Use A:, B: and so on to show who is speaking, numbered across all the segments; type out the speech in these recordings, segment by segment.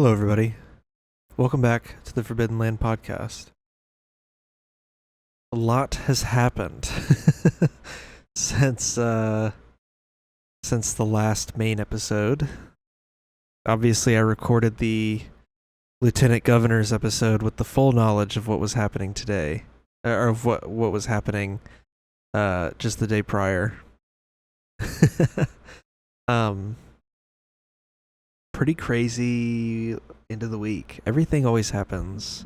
A: Hello, everybody. Welcome back to the Forbidden Land podcast. A lot has happened since the last main episode. Obviously, I recorded the Lieutenant Governor's episode with the full knowledge of what was happening today, or of what was happening just the day prior. Pretty crazy end of the week. Everything always happens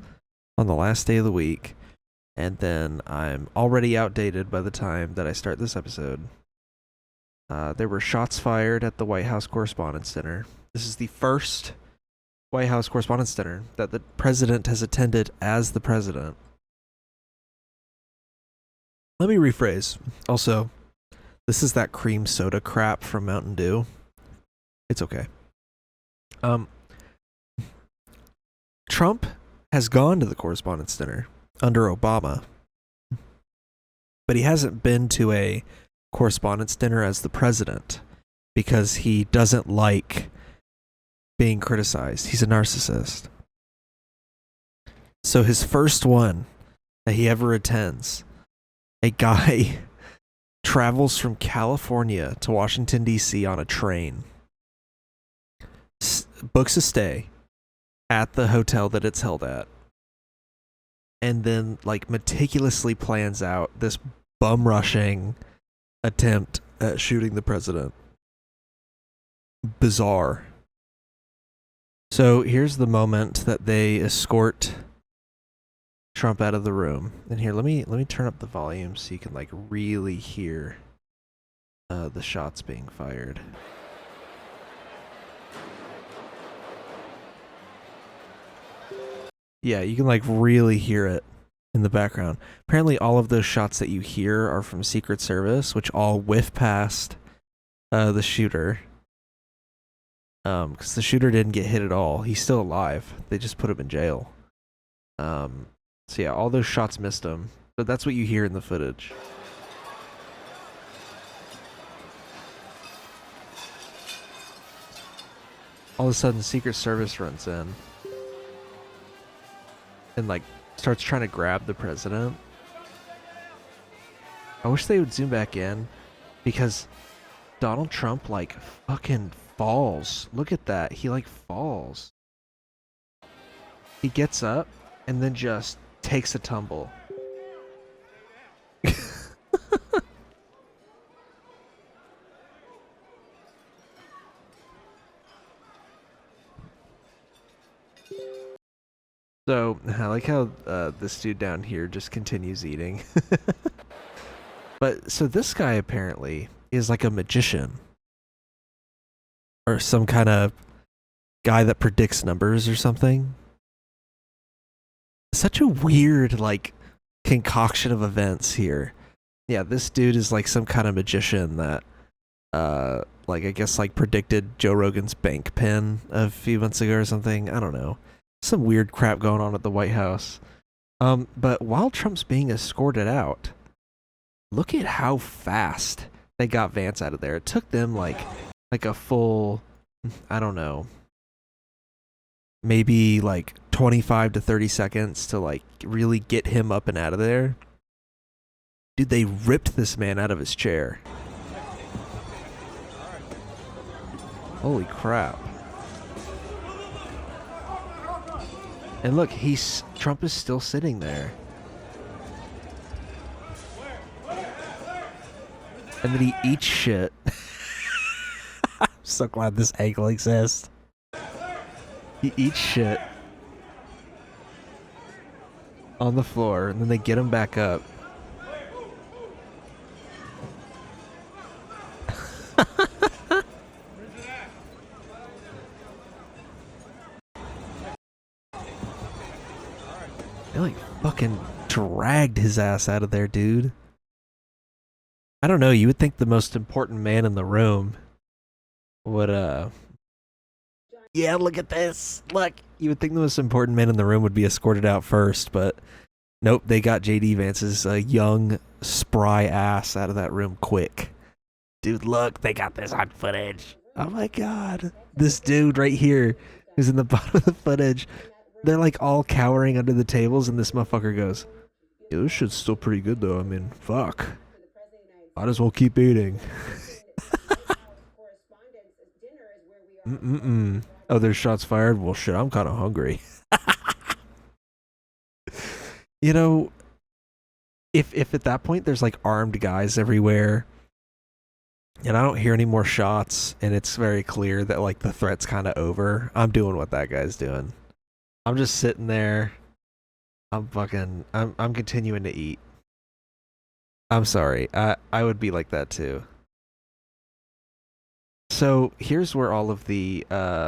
A: on the last day of the week, and then I'm already outdated by the time that I start this episode. There were shots fired at the White House Correspondents Dinner. This is the first White House Correspondents Dinner that the president has attended as the president. Let me rephrase. Also, this is that cream soda crap from Mountain Dew. It's okay. Trump has gone to the Correspondents' Dinner under Obama, but he hasn't been to a Correspondents' Dinner as the president because he doesn't like being criticized. He's a narcissist. So his first one that he ever attends, a guy travels from California to Washington, D.C. on a train, books a stay at the hotel that it's held at, and then meticulously plans out this bum rushing attempt at shooting the president. Bizarre. So here's the moment that they escort Trump out of the room. And here, let me turn up the volume so you can really hear the shots being fired. Yeah, you can really hear it in the background. Apparently all of those shots that you hear are from Secret Service, which all whiff past the shooter. Because the shooter didn't get hit at all. He's still alive. They just put him in jail. So yeah, all those shots missed him. But that's what you hear in the footage. All of a sudden, Secret Service runs in and starts trying to grab the president. I wish they would zoom back in, because Donald Trump fucking falls. Look at that. He falls. He gets up and then just takes a tumble. So, I like how this dude down here just continues eating. But, so this guy apparently is a magician. Or some kind of guy that predicts numbers or something. Such a weird, concoction of events here. Yeah, this dude is some kind of magician that, I guess, predicted Joe Rogan's bank pen a few months ago or something. I don't know. Some weird crap going on at the White House. But while Trump's being escorted out, look at how fast they got Vance out of there. It took them like a full, I don't know, maybe 25 to 30 seconds to really get him up and out of there. Dude, they ripped this man out of his chair. Holy crap. And look, Trump is still sitting there. And then he eats shit. I'm so glad this angle exists. He eats shit on the floor, and then they get him back up. They fucking dragged his ass out of there, dude. I don't know, you would think the most important man in the room would yeah, look at this. Look, you would think the most important man in the room would be escorted out first, but nope, they got JD Vance's young, spry ass out of that room quick. Dude, look, they got this on footage. Oh my god. This dude right here who's in the bottom of the footage. They're like all cowering under the tables, and this motherfucker goes, "Yeah, this shit's still pretty good though. I mean, fuck. Might as well keep eating." Mm-mm-mm. Oh, there's shots fired? Well, shit, I'm kind of hungry. You know, if at that point there's like armed guys everywhere, and I don't hear any more shots, and it's very clear that like the threat's kind of over, I'm doing what that guy's doing. I'm just sitting there. I'm continuing to eat. I'm sorry. I would be like that too. So here's where all of the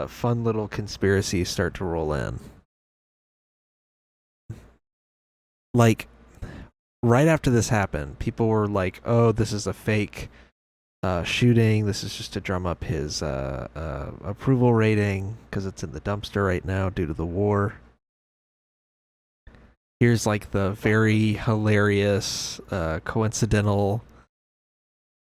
A: fun little conspiracies start to roll in. Like right after this happened, people were like, "Oh, this is a fake shooting. This is just to drum up his approval rating because it's in the dumpster right now due to the war." Here's like the very hilarious, coincidental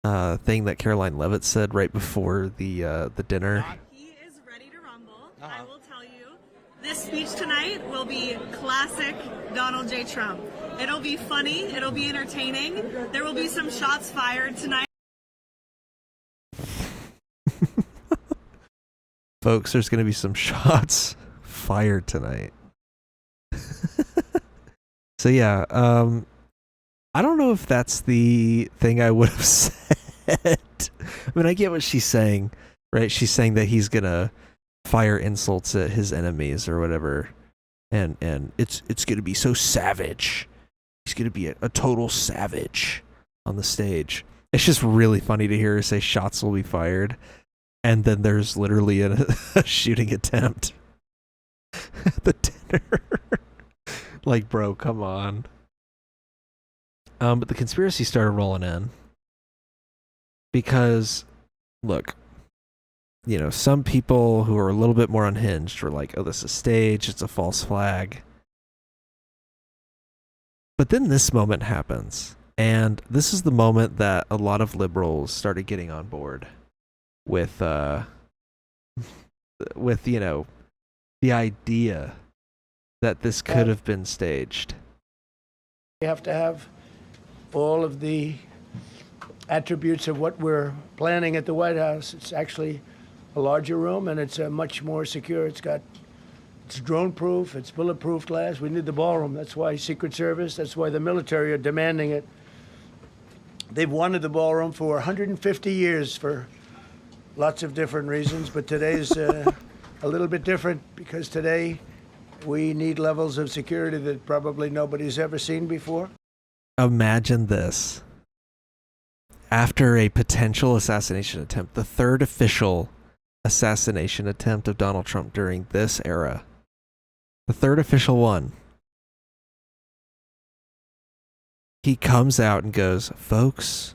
A: thing that Caroline Levitt said right before the dinner.
B: He is ready to rumble. I will tell you, this speech tonight will be classic Donald J. Trump. It'll be funny. It'll be entertaining. There will be some shots fired tonight.
A: Folks, there's going to be some shots fired tonight. So yeah, I don't know if that's the thing I would have said. I mean, I get what she's saying, right? She's saying that he's gonna fire insults at his enemies or whatever, and it's gonna be so savage. He's gonna be a total savage on the stage. It's just really funny to hear her say shots will be fired, and then there's literally a shooting attempt at the dinner. Like, bro, come on. But the conspiracy started rolling in because, look, you know, some people who are a little bit more unhinged were like, "Oh, this is staged. It's a false flag." But then this moment happens, and this is the moment that a lot of liberals started getting on board with, you know, the idea that this could have been staged.
C: We have to have all of the attributes of what we're planning at the White House. It's actually a larger room, and it's much more secure. It's drone-proof, it's bulletproof glass. We need the ballroom. That's why Secret Service, that's why the military are demanding it. They've wanted the ballroom for 150 years for lots of different reasons, but today's a little bit different because today we need levels of security that probably nobody's ever seen before.
A: Imagine this. After a potential assassination attempt, the third official assassination attempt of Donald Trump during this era, the third official one, he comes out and goes, "Folks,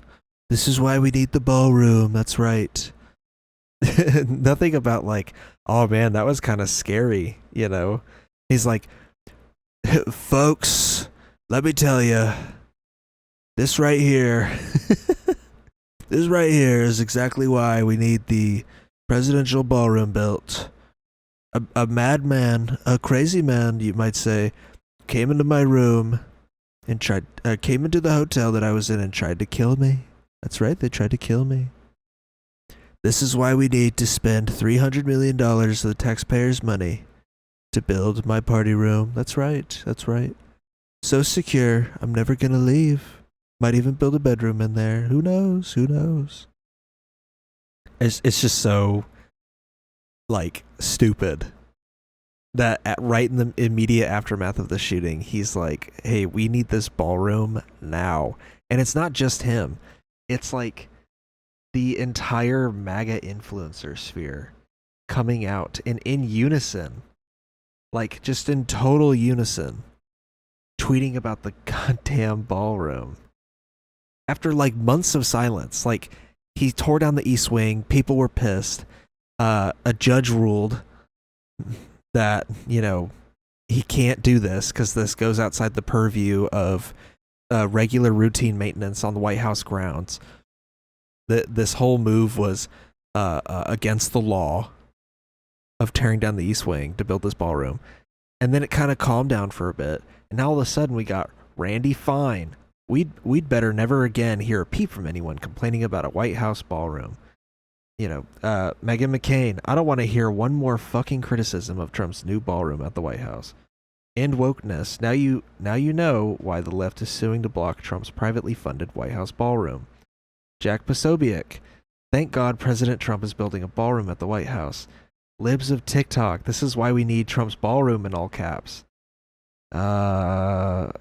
A: this is why we need the ballroom. That's right." Nothing about like, "Oh man, that was kind of scary," you know? He's like, "Folks, let me tell you, this right here, this right here is exactly why we need the presidential ballroom built. A madman, a crazy man, you might say, came into my room and came into the hotel that I was in and tried to kill me. That's right, they tried to kill me. This is why we need to spend $300 million of the taxpayers' money to build my party room. That's right, that's right. So secure, I'm never gonna leave. Might even build a bedroom in there. Who knows? Who knows?" It's just so, like, stupid that right in the immediate aftermath of the shooting, he's like, "Hey, we need this ballroom now." And it's not just him. It's like the entire MAGA influencer sphere coming out and in unison, like just in total unison, tweeting about the goddamn ballroom. After like months of silence, like he tore down the East Wing, people were pissed. A judge ruled that, you know, he can't do this because this goes outside the purview of regular routine maintenance on the White House grounds. This whole move was against the law. of tearing down the East Wing to build this ballroom. And then it kind of calmed down for a bit. And now all of a sudden we got Randy Fine. We'd better never again hear a peep from anyone complaining about a White House ballroom. Meghan McCain, I don't want to hear one more fucking criticism of Trump's new ballroom at the White House. End wokeness. Now you know why the left is suing to block Trump's privately funded White House ballroom. Jack Posobiec, thank God President Trump is building a ballroom at the White House. Libs of TikTok, this is why we need Trump's ballroom in all caps. Cernovich,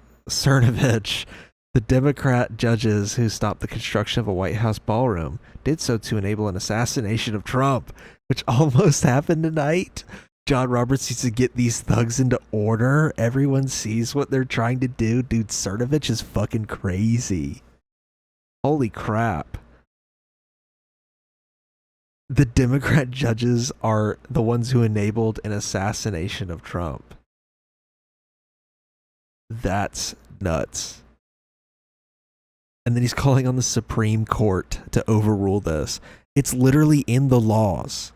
A: the Democrat judges who stopped the construction of a White House ballroom did so to enable an assassination of Trump, which almost happened tonight. John Roberts needs to get these thugs into order. Everyone sees what they're trying to do. Dude, Cernovich is fucking crazy. Holy crap. The Democrat judges are the ones who enabled an assassination of Trump. That's nuts. And then he's calling on the Supreme Court to overrule this. It's literally in the laws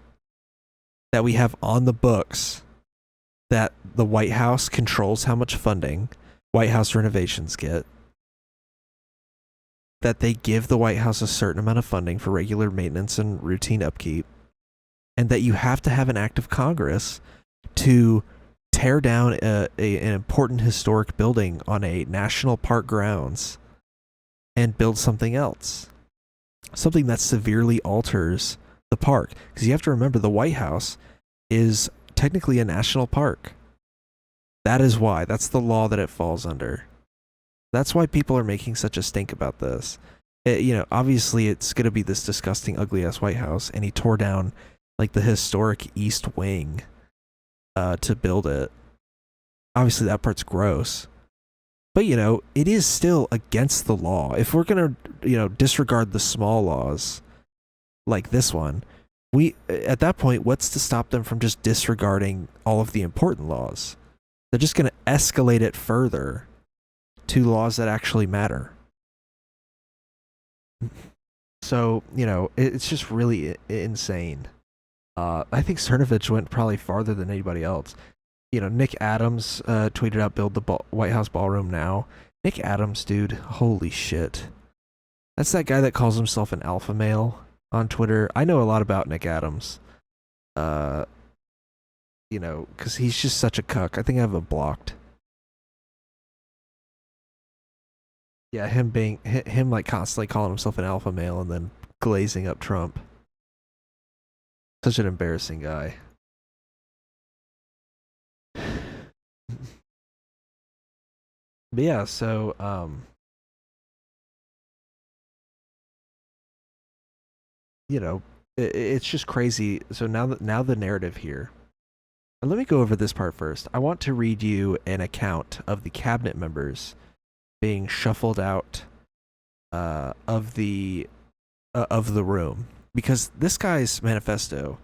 A: that we have on the books that the White House controls how much funding White House renovations get, that they give the White House a certain amount of funding for regular maintenance and routine upkeep, and that you have to have an act of Congress to tear down an important historic building on a national park grounds and build something else. Something that severely alters the park. Because you have to remember, the White House is technically a national park. That is why. That's the law that it falls under. That's why people are making such a stink about this. Obviously it's going to be this disgusting, ugly-ass White House, and he tore down, like, the historic East Wing to build it. Obviously that part's gross. But, it is still against the law. If we're going to, disregard the small laws like this one, at that point, what's to stop them from just disregarding all of the important laws? They're just going to escalate it further to laws that actually matter. So, it's just really insane. I think Cernovich went probably farther than anybody else. Nick Adams tweeted out, build the White House ballroom now. Nick Adams, dude, holy shit. That's that guy that calls himself an alpha male on Twitter. I know a lot about Nick Adams. Because he's just such a cuck. I think I have him blocked. Yeah, him like constantly calling himself an alpha male and then glazing up Trump. Such an embarrassing guy. But yeah, so it's just crazy. So now the narrative here. And let me go over this part first. I want to read you an account of the cabinet members being shuffled out of the room, because this guy's manifesto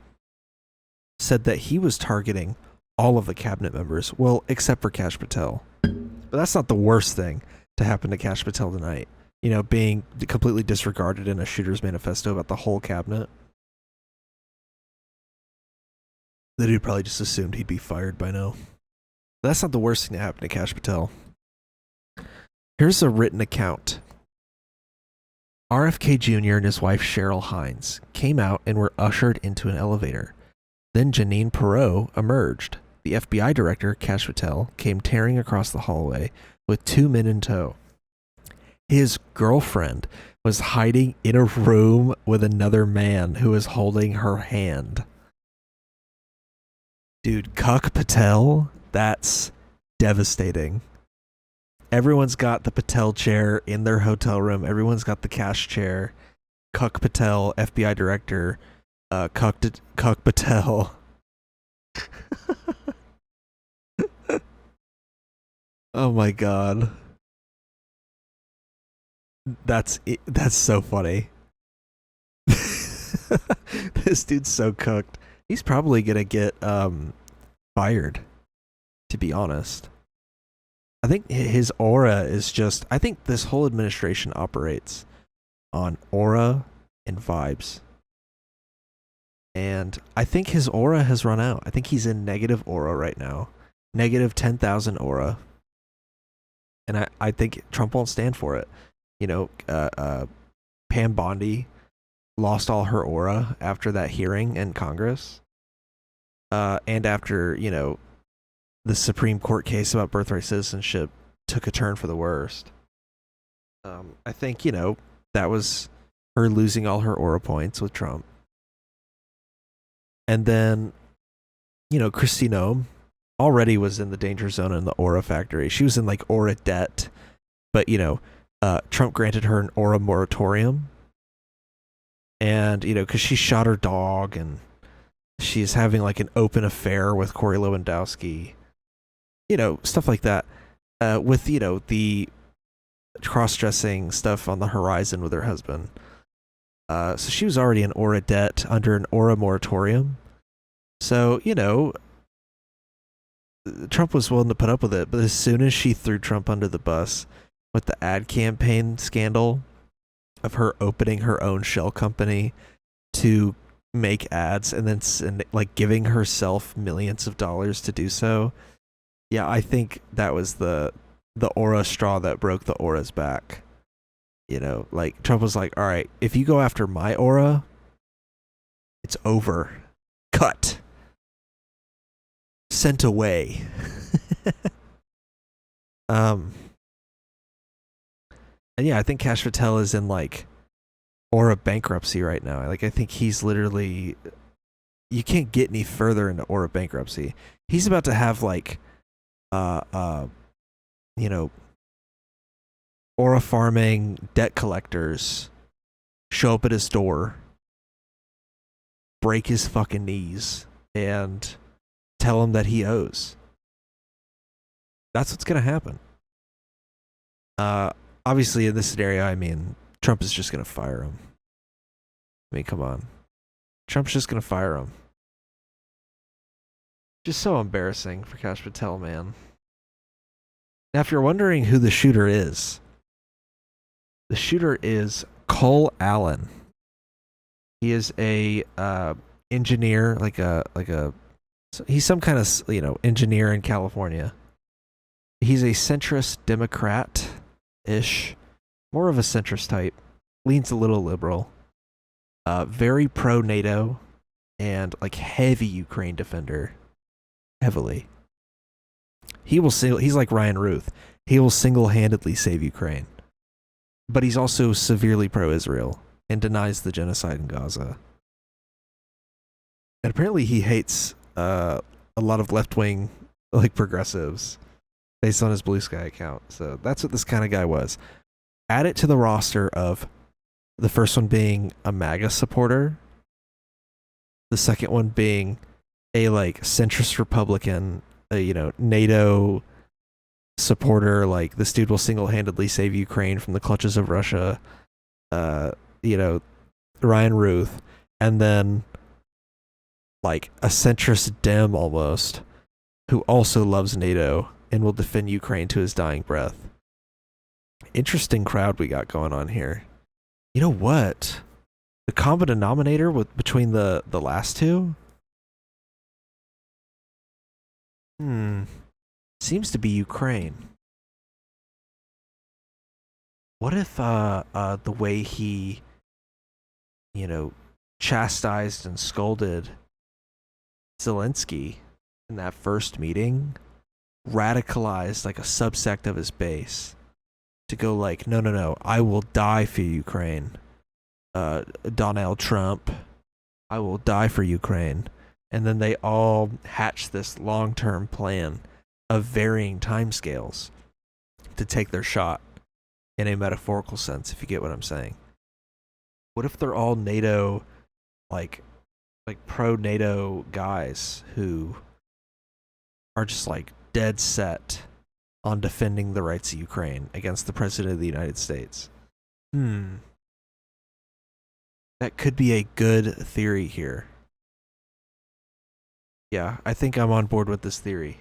A: said that he was targeting all of the cabinet members, well, except for Kash Patel. But that's not the worst thing to happen to Kash Patel tonight. Being completely disregarded in a shooter's manifesto about the whole cabinet. The dude probably just assumed he'd be fired by now. But that's not the worst thing to happen to Kash Patel. Here's a written account. RFK Jr. and his wife Cheryl Hines came out and were ushered into an elevator. Then Janine Perot emerged. The FBI director, Kash Patel, came tearing across the hallway with 2 men in tow. His girlfriend was hiding in a room with another man who was holding her hand. Dude, Cuck Patel, that's devastating. Everyone's got the Patel chair in their hotel room. Everyone's got the Kash chair. Cuck Patel, FBI director, Cuck Patel. Oh my god. That's so funny. This dude's so cooked. He's probably gonna get fired, to be honest. I think his aura is just, I think this whole administration operates on aura and vibes. And I think his aura has run out. I think he's in negative aura right now. Negative 10,000 aura. And I think Trump won't stand for it. You know, Pam Bondi lost all her aura after that hearing in Congress. And after, you know, the Supreme Court case about birthright citizenship took a turn for the worst. I think, you know, that was her losing all her aura points with Trump. And then, you know, Kristi Noem already was in the danger zone in the aura factory. She was in like aura debt. But, you know, Trump granted her an aura moratorium. And, you know, because she shot her dog and she's having like an open affair with Corey Lewandowski. You know, stuff like that. With, you know, the cross-dressing stuff on the horizon with her husband. So she was already in aura debt under an aura moratorium. So, you know, Trump was willing to put up with it. But as soon as she threw Trump under the bus with the ad campaign scandal of her opening her own shell company to make ads and then like giving herself millions of dollars to do so. Yeah, I think that was the aura straw that broke the aura's back. You know, like Trump was like, all right, if you go after my aura, it's over. Cut. Sent away. And yeah, I think Kash Patel is in like aura bankruptcy right now. Like I think he's literally, you can't get any further into aura bankruptcy. He's about to have like you know, aura farming debt collectors show up at his door, break his fucking knees, and tell him that he owes. That's what's gonna happen. Obviously, in this scenario, I mean, Trump is just gonna fire him. I mean, come on. Trump's just gonna fire him. Just so embarrassing for Kash Patel, man. Now, if you're wondering who the shooter is, the shooter is Cole Allen. He is a engineer, he's some kind of, you know, engineer in California. He's a centrist Democrat-ish, more of a centrist type, leans a little liberal, very pro-NATO, and like heavy Ukraine defender, heavily. He's like Ryan Ruth. He will single-handedly save Ukraine. But he's also severely pro-Israel and denies the genocide in Gaza. And apparently he hates a lot of left-wing like progressives based on his Blue Sky account. So that's what this kind of guy was. Add it to the roster of the first one being a MAGA supporter, the second one being a like centrist Republican, you know, NATO supporter, like this dude will single-handedly save Ukraine from the clutches of Russia, you know, Ryan Ruth, and then like a centrist Dem almost, who also loves NATO and will defend Ukraine to his dying breath. Interesting crowd we got going on here. You know what? The common denominator between the last two? Seems to be Ukraine. What if the way he, you know, chastised and scolded Zelensky in that first meeting radicalized like a subsect of his base to go like, no, I will die for Ukraine. Donald Trump, I will die for Ukraine. And then they all hatch this long-term plan of varying timescales to take their shot in a metaphorical sense, if you get what I'm saying. What if they're all NATO, like pro-NATO guys who are just like dead set on defending the rights of Ukraine against the President of the United States? That could be a good theory here. Yeah, I think I'm on board with this theory.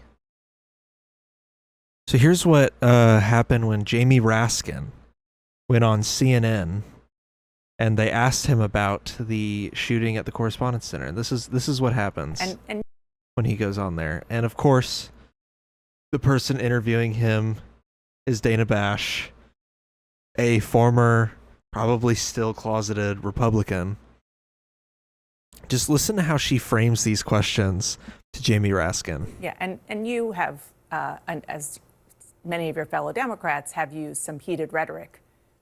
A: So here's what happened when Jamie Raskin went on CNN and they asked him about the shooting at the Correspondents Dinner. And this is what happens
D: And
A: when he goes on there. And of course, the person interviewing him is Dana Bash, a former, probably still closeted Republican. Just listen to how she frames these questions to Jamie Raskin.
D: yeah, and you have, and as many of your fellow Democrats, have used some heated rhetoric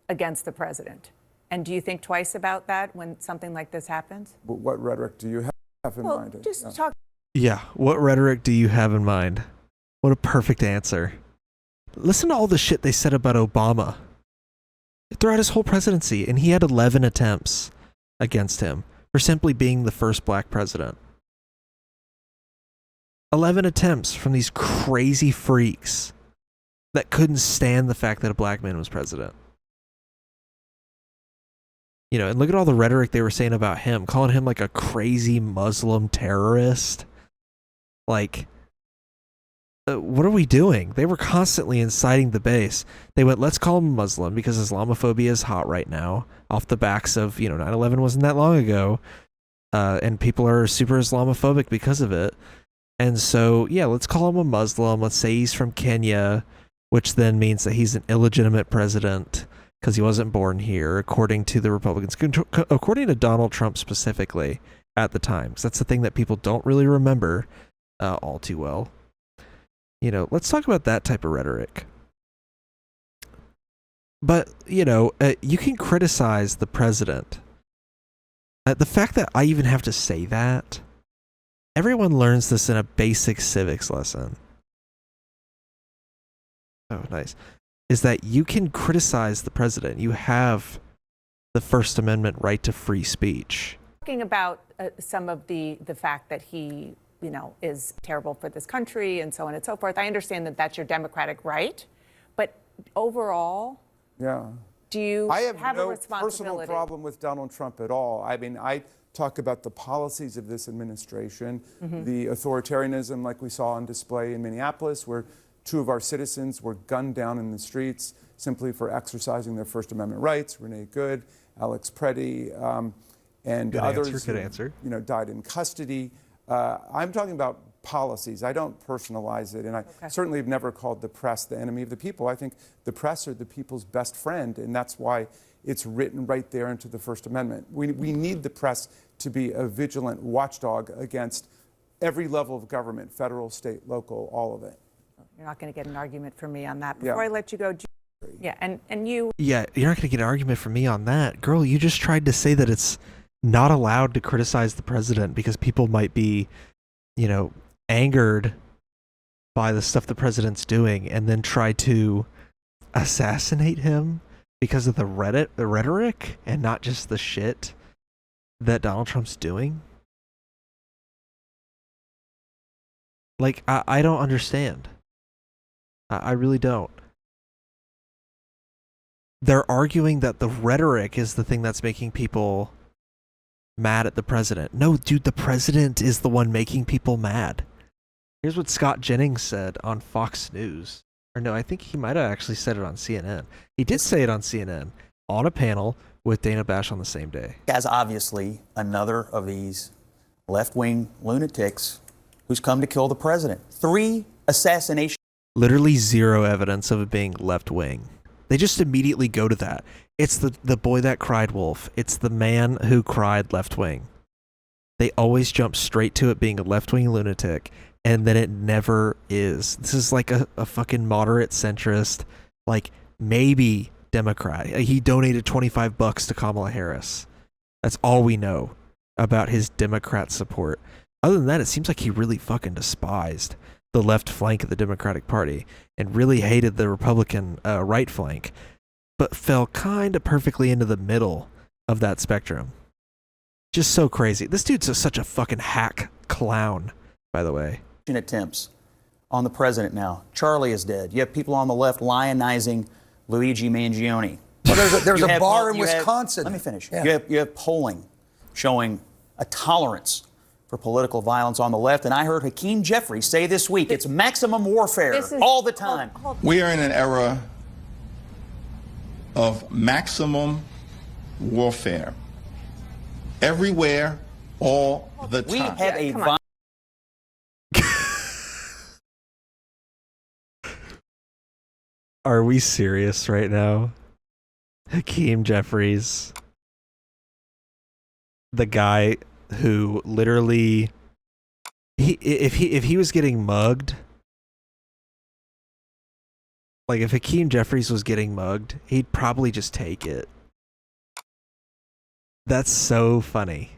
D: against the president. And do you think twice about that when something like this happens?
E: What rhetoric do you have in mind?
D: Just talk.
A: Yeah, what rhetoric do you have in mind? What a perfect answer. Listen to all the shit they said about Obama throughout his whole presidency, and he had 11 attempts against him for simply being the first black president. 11 attempts from these crazy freaks that couldn't stand the fact that a black man was president. You know, and look at all the rhetoric they were saying about him, calling him like a crazy Muslim terrorist. Like, what are we doing? They were constantly inciting the base. They went, let's call him Muslim because Islamophobia is hot right now, off the backs of, 9/11 wasn't that long ago, and people are super Islamophobic because of it. And so, yeah, let's call him a Muslim. Let's say he's from Kenya, which then means that he's an illegitimate president because he wasn't born here, according to the Republicans, according to Donald Trump specifically at the time. So that's the thing that people don't really remember all too well. Let's talk about that type of rhetoric. But, you can criticize the president. The fact that I even have to say that, everyone learns this in a basic civics lesson. Oh, nice. Is that you can criticize the president. You have the First Amendment right to free speech.
D: Talking about some of the fact that he, is terrible for this country and so on and so forth. I understand that that's your democratic right, but overall,
E: Yeah.
D: do you
E: I
D: have
E: have
D: a
E: no
D: responsibility?
E: personal problem with Donald Trump at all. I mean, I talk about the policies of this administration, the authoritarianism like we saw on display in Minneapolis, where 2 of our citizens were gunned down in the streets simply for exercising their First Amendment rights. Renee Good, Alex Preddy, and
A: Good
E: others
A: answer, good answer.
E: died in custody. I'm talking about policies. I don't personalize it, and I certainly have never called the press the enemy of the people. I think the press are the people's best friend, and that's why it's written right there into the First Amendment. We need the press to be a vigilant watchdog against every level of government, federal, state, local, all of it.
D: You're not going to get an argument from me on that. Before I let you go, yeah, and you...
A: Yeah, you're not going to get an argument from me on that. Girl, you just tried to say that it's not allowed to criticize the president because people might be, angered by the stuff the president's doing and then try to assassinate him because of the rhetoric and not just the shit that Donald Trump's doing. Like, I don't understand. I really don't. They're arguing that the rhetoric is the thing that's making people mad at the president. No, dude, the president is the one making people mad. Here's what Scott Jennings said on Fox News. Or no, I think he might have actually said it on CNN. He did say it on CNN on a panel with Dana Bash on the same day.
F: As obviously another of these left-wing lunatics who's come to kill the president. 3 assassinations.
A: Literally 0 evidence of it being left-wing. They just immediately go to that. It's the boy that cried wolf. It's the man who cried left-wing. They always jump straight to it being a left-wing lunatic, and then it never is. This is like a fucking moderate centrist, like maybe Democrat. He donated $25 to Kamala Harris. That's all we know about his Democrat support. Other than that, it seems like he really fucking despised the left flank of the Democratic Party and really hated the Republican right flank, but fell kind of perfectly into the middle of that spectrum. Just so crazy. This dude's such a fucking hack clown, by the way.
F: Attempts on the president now. Charlie is dead. You have people on the left lionizing Luigi Mangione.
G: Well, there's a bar in Wisconsin.
F: Let me finish.
G: Yeah.
F: You have polling showing a tolerance for political violence on the left. And I heard Hakeem Jeffries say this week, it's maximum warfare all the time.
H: We are in an era of maximum warfare. Everywhere, all the time.
F: We have a
D: come on.
A: Are we serious right now? Hakeem Jeffries, the guy who literally, if he was getting mugged, like if Hakeem Jeffries was getting mugged, he'd probably just take it. That's so funny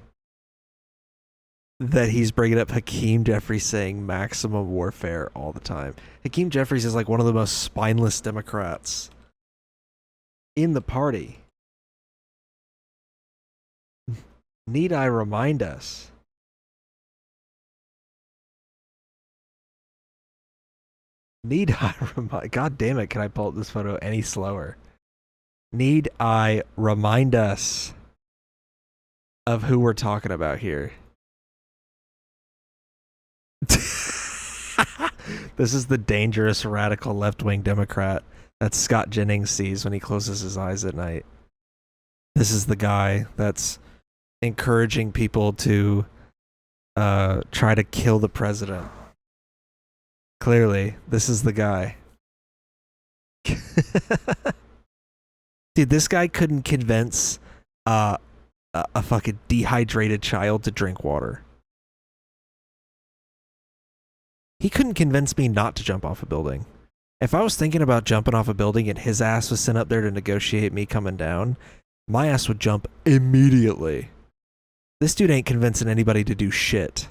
A: that he's bringing up Hakeem Jeffries saying maximum warfare all the time. Hakeem Jeffries is like one of the most spineless Democrats in the party. Need I remind us? Need I remind? God damn it, can I pull up this photo any slower? Need I remind us of who we're talking about here? This is the dangerous radical left-wing Democrat that Scott Jennings sees when he closes his eyes at night. This is the guy that's encouraging people to try to kill the president. Clearly, this is the guy. Dude, this guy couldn't convince a fucking dehydrated child to drink water. He couldn't convince me not to jump off a building. If I was thinking about jumping off a building and his ass was sent up there to negotiate me coming down, my ass would jump immediately. This dude ain't convincing anybody to do shit.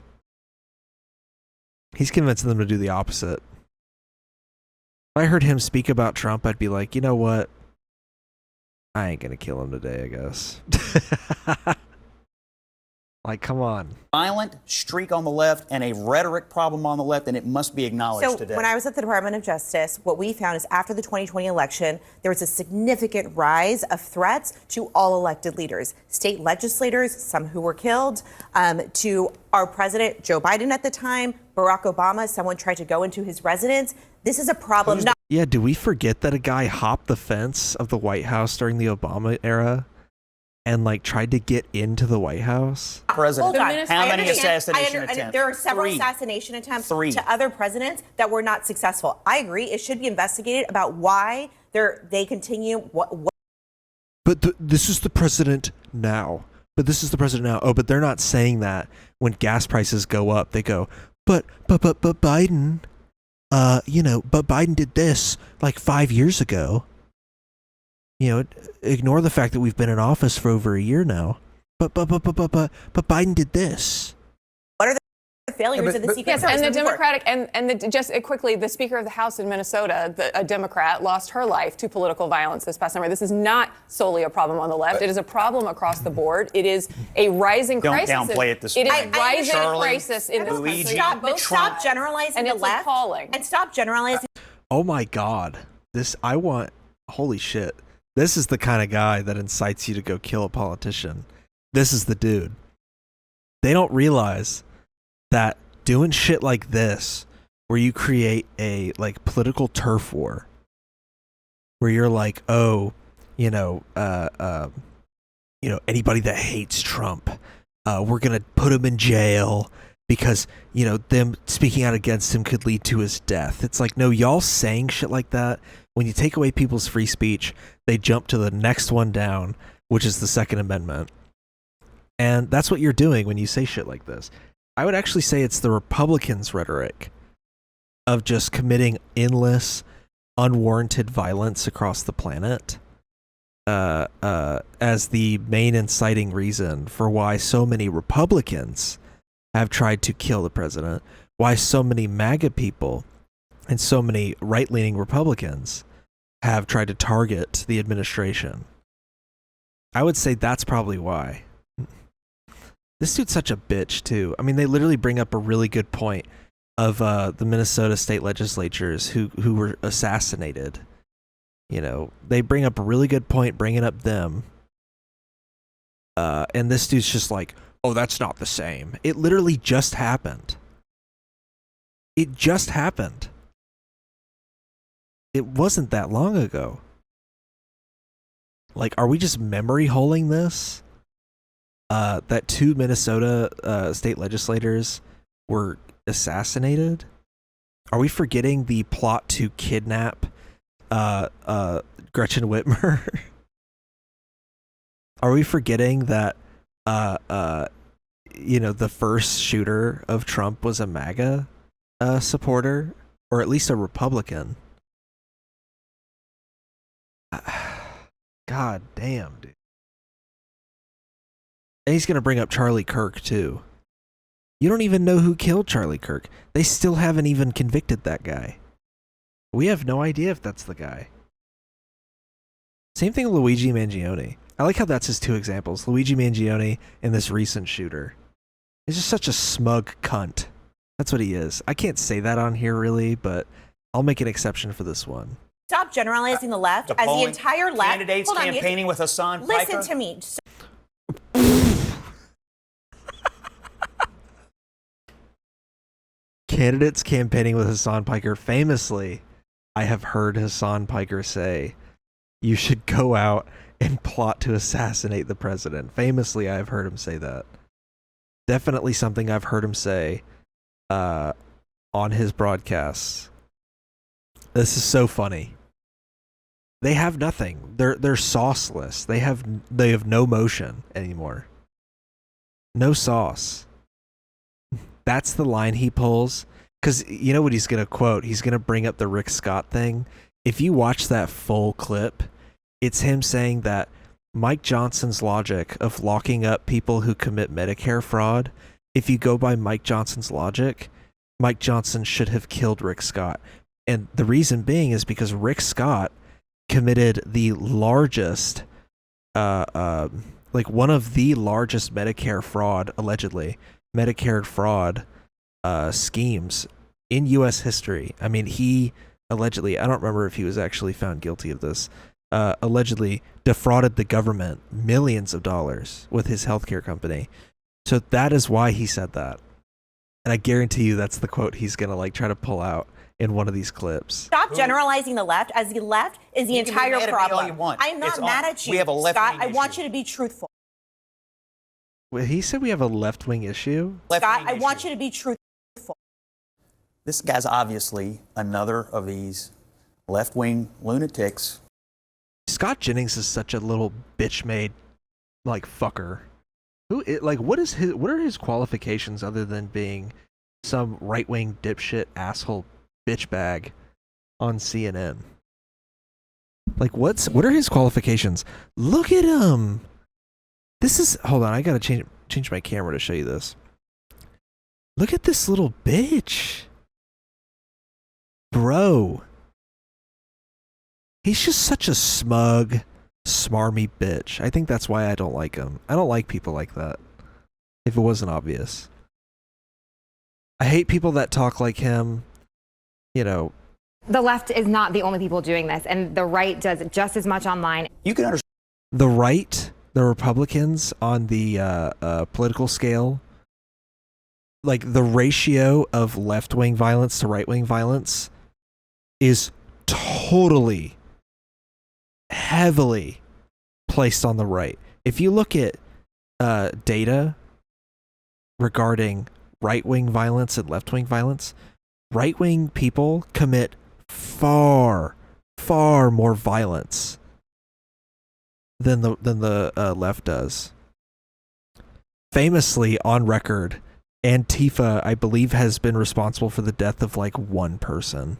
A: He's convincing them to do the opposite. If I heard him speak about Trump, I'd be like, you know what? I ain't gonna kill him today, I guess. Like, come on.
F: Violent streak on the left and a rhetoric problem on the left, and it must be acknowledged today.
I: When I was at the Department of Justice, what we found is after the 2020 election, there was a significant rise of threats to all elected leaders, state legislators, some who were killed, to our president, Joe Biden at the time, Barack Obama. Someone tried to go into his residence. This is a problem.
A: Yeah, do we forget that a guy hopped the fence of the White House during the Obama era and like tried to get into the White House?
F: President,
I: Hold on.
F: how many assassination attempts?
I: There are several
F: 3.
I: assassination attempts
F: 3.
I: to other presidents that were not successful. I agree. It should be investigated about why they continue.
A: But this is the president now. But this is the president now. Oh, but they're not saying that when gas prices go up. They go, but Biden, but Biden did this like 5 years ago. You know, ignore the fact that we've been in office for over a year now. But Biden did this.
I: What are the failures of the Secret Service?
D: And the Democratic, just quickly, the Speaker of the House in Minnesota, a Democrat, lost her life to political violence this past summer. This is not solely a problem on the left. It is a problem across the board. It is a rising crisis.
F: Don't downplay it this
D: It is
F: way.
D: a rising crisis in this country.
I: Stop generalizing
D: and
I: the
D: it's
I: left.
D: appalling.
I: And stop generalizing.
A: Oh my God. Holy shit. This is the kind of guy that incites you to go kill a politician. This is the dude. They don't realize that doing shit like this, where you create a like political turf war, where you're like, oh, anybody that hates Trump, we're gonna put him in jail because them speaking out against him could lead to his death. It's like, no, y'all saying shit like that. When you take away people's free speech, they jump to the next one down, which is the Second Amendment. And that's what you're doing when you say shit like this. I would actually say it's the Republicans' rhetoric of just committing endless, unwarranted violence across the planet as the main inciting reason for why so many Republicans have tried to kill the president, why so many MAGA people and so many right-leaning Republicans have tried to target the administration. I would say that's probably why. This dude's such a bitch, too. I mean, they literally bring up a really good point of the Minnesota state legislatures who were assassinated. They bring up a really good point bringing up them. And this dude's just like, oh, that's not the same. It literally just happened. It just happened. It wasn't that long ago. Like, are we just memory holing this? That 2 Minnesota state legislators were assassinated? Are we forgetting the plot to kidnap Gretchen Whitmer? Are we forgetting that the first shooter of Trump was a MAGA supporter, or at least a Republican? God damn, dude. And he's gonna bring up Charlie Kirk too. You don't even know who killed Charlie Kirk. They still haven't even convicted that guy. We have no idea if that's the guy. Same thing with Luigi Mangione. I like how that's his 2 examples. Luigi Mangione and this recent shooter. He's just such a smug cunt. That's what he is. I can't say that on here really, but I'll make an exception for this one.
I: Stop generalizing the left as the entire left.
F: Candidates
I: Hold on,
F: campaigning with Hassan Piker.
I: Listen to me.
A: Candidates campaigning with Hassan Piker. Famously, I have heard Hassan Piker say, you should go out and plot to assassinate the president. Famously, I've heard him say that. Definitely something I've heard him say on his broadcasts. This is so funny. They have nothing. They're sauceless. They have no motion anymore. No sauce. That's the line he pulls. Because you know what he's going to quote? He's going to bring up the Rick Scott thing. If you watch that full clip, it's him saying that Mike Johnson's logic of locking up people who commit Medicare fraud, if you go by Mike Johnson's logic, Mike Johnson should have killed Rick Scott. And the reason being is because Rick Scott committed the largest, one of the largest Medicare fraud, allegedly, Medicare fraud schemes in U.S. history. I mean, he allegedly, I don't remember if he was actually found guilty of this, allegedly defrauded the government millions of dollars with his healthcare company. So that is why he said that. And I guarantee you that's the quote he's going to try to pull out in one of these clips.
I: Stop generalizing the left as the left is the entire problem.
F: All you want.
I: I'm not mad at you,
F: we have a
I: Scott. I
F: issue.
I: want you to be truthful.
A: Well, he said we have a left-wing issue?
I: Scott, I want you to be truthful.
F: This guy's obviously another of these left-wing lunatics.
A: Scott Jennings is such a little bitch-made, fucker. What are his qualifications other than being some right-wing dipshit asshole bitch bag on CNN? What are his qualifications? Look at him. Hold on, I gotta change my camera to show you this. Look at this little bitch. Bro. He's just such a smug, smarmy bitch. I think that's why I don't like him. I don't like people like that. If it wasn't obvious. I hate people that talk like him. The
J: left is not the only people doing this, and the right does just as much online.
F: You can understand.
A: The right, the Republicans on the political scale, the ratio of left-wing violence to right-wing violence is totally, heavily placed on the right. If you look at data regarding right-wing violence and left-wing violence, right-wing people commit far, far more violence than the left does. Famously, on record, Antifa, I believe, has been responsible for the death of 1 person.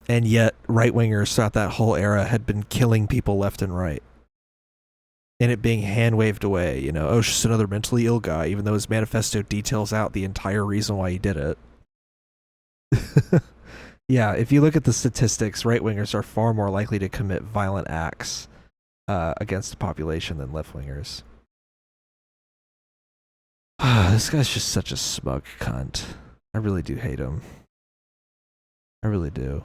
A: And yet, right-wingers throughout that whole era had been killing people left and right. And it being hand-waved away, oh, it's just another mentally ill guy, even though his manifesto details out the entire reason why he did it. Yeah, if you look at the statistics, right-wingers are far more likely to commit violent acts against the population than left-wingers. This guy's just such a smug cunt. I really do hate him. I really do.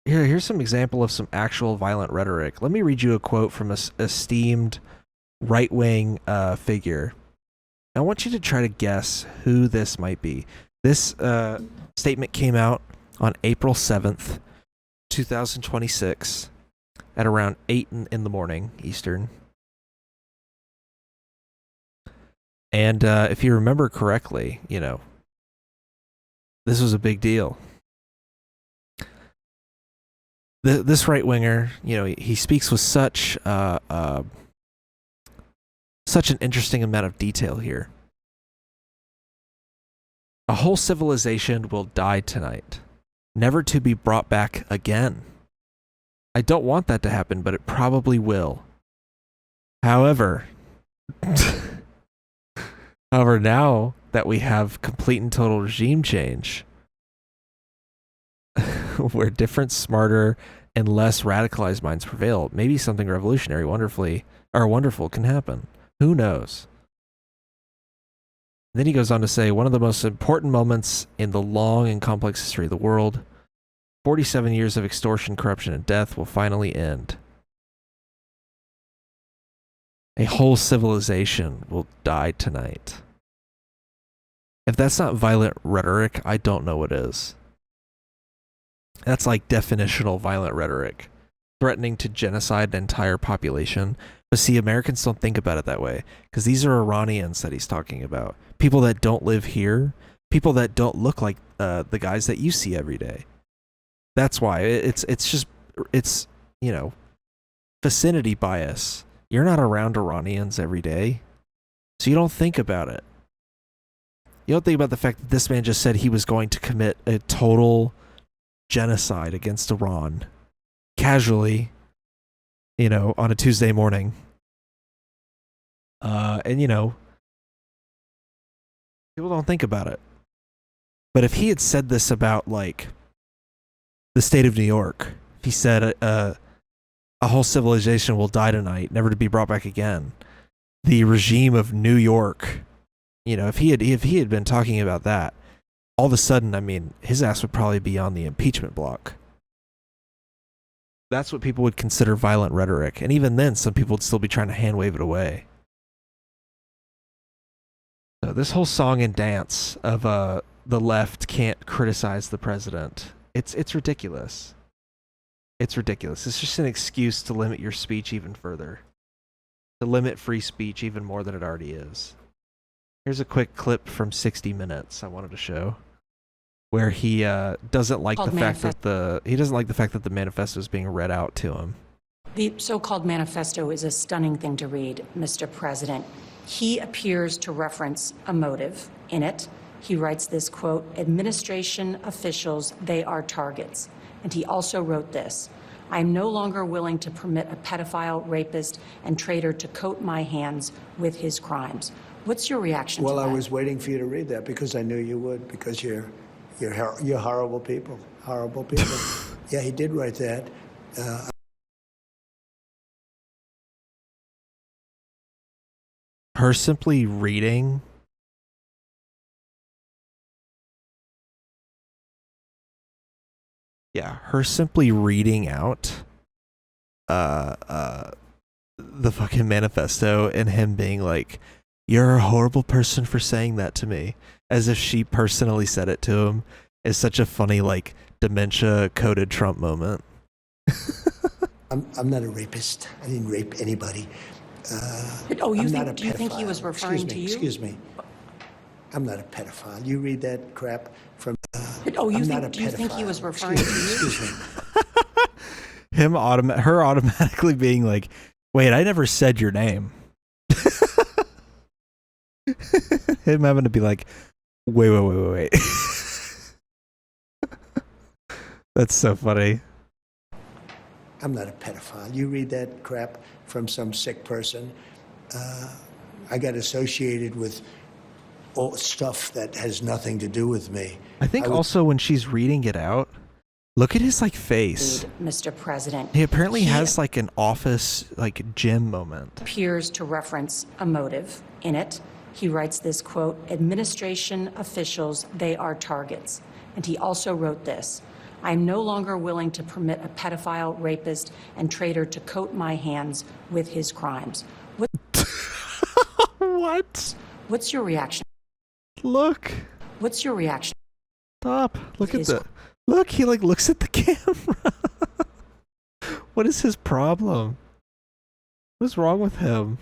A: Here's some example of some actual violent rhetoric. Let me read you a quote from a esteemed right-wing figure. I want you to try to guess who this might be. This statement came out on April 7th, 2026 at around 8 in the morning Eastern. And if you remember correctly, you know, this was a big deal. This right-winger, you know, he speaks with such an interesting amount of detail here. A whole civilization will die tonight, never to be brought back again. I don't want that to happen, but it probably will. However, now that we have complete and total regime change, where different, smarter, and less radicalized minds prevail, maybe something revolutionary, wonderful can happen. Who knows? Then he goes on to say, one of the most important moments in the long and complex history of the world, 47 years of extortion, corruption, and death will finally end. A whole civilization will die tonight. If that's not violent rhetoric, I don't know what is. That's like definitional violent rhetoric, threatening to genocide an entire population. But see, Americans don't think about it that way, because these are Iranians that he's talking about. People that don't live here, people that don't look like the guys that you see every day. That's why it's you know, vicinity bias. You're not around Iranians every day, so you don't think about it. You don't think about the fact that this man just said he was going to commit a total genocide against Iran casually, you know, on a Tuesday morning. And you know, people don't think about it. But if he had said this about like the state of New York, if he said a whole civilization will die tonight, never to be brought back again, the regime of New York, you know, if he had been talking about that, all of a sudden, I mean, his ass would probably be on the impeachment block. That's what people would consider violent rhetoric. And even then, some people would still be trying to hand wave it away. So this whole song and dance of the left can't criticize the president. It's ridiculous. It's ridiculous. It's just an excuse to limit your speech even further. To limit free speech even more than it already is. Here's a quick clip from 60 Minutes I wanted to show, where he doesn't like the fact that the manifesto is being read out to him.
K: The so-called manifesto is a stunning thing to read, Mr. President. He appears to reference a motive in it. He writes this, quote, administration officials, they are targets. And he also wrote this, I am no longer willing to permit a pedophile, rapist, and traitor to coat my hands with his crimes. What's your reaction to that?
C: Well, I was waiting for you to read that because I knew you would, because you're horrible people. Horrible people. Yeah, he did write that.
A: Her simply reading out the fucking manifesto and him being like, you're a horrible person for saying that to me, as if she personally said it to him, is such a funny, like, dementia coded Trump moment.
C: I'm not a rapist. I didn't rape anybody.
K: Do you think he was referring to you?
C: Excuse me. I'm not a pedophile. You read that crap from.
K: Do you think he was referring to you?
C: Excuse me.
A: Her automatically being like, wait, I never said your name. Him having to be like, wait. That's so funny.
C: I'm not a pedophile. You read that crap from some sick person. I got associated with all stuff that has nothing to do with me.
A: I think also when she's reading it out, look at his like face.
K: Mr. President.
A: He apparently has like an office like gym moment.
K: Appears to reference a motive in it. He writes this, quote, administration officials, they are targets. And he also wrote this, I am no longer willing to permit a pedophile, rapist, and traitor to coat my hands with his crimes.
A: What?
K: What's your reaction?
A: Look.
K: What's your reaction?
A: Stop. Look at the... Look, he like looks at the camera. What is his problem? What's wrong with him?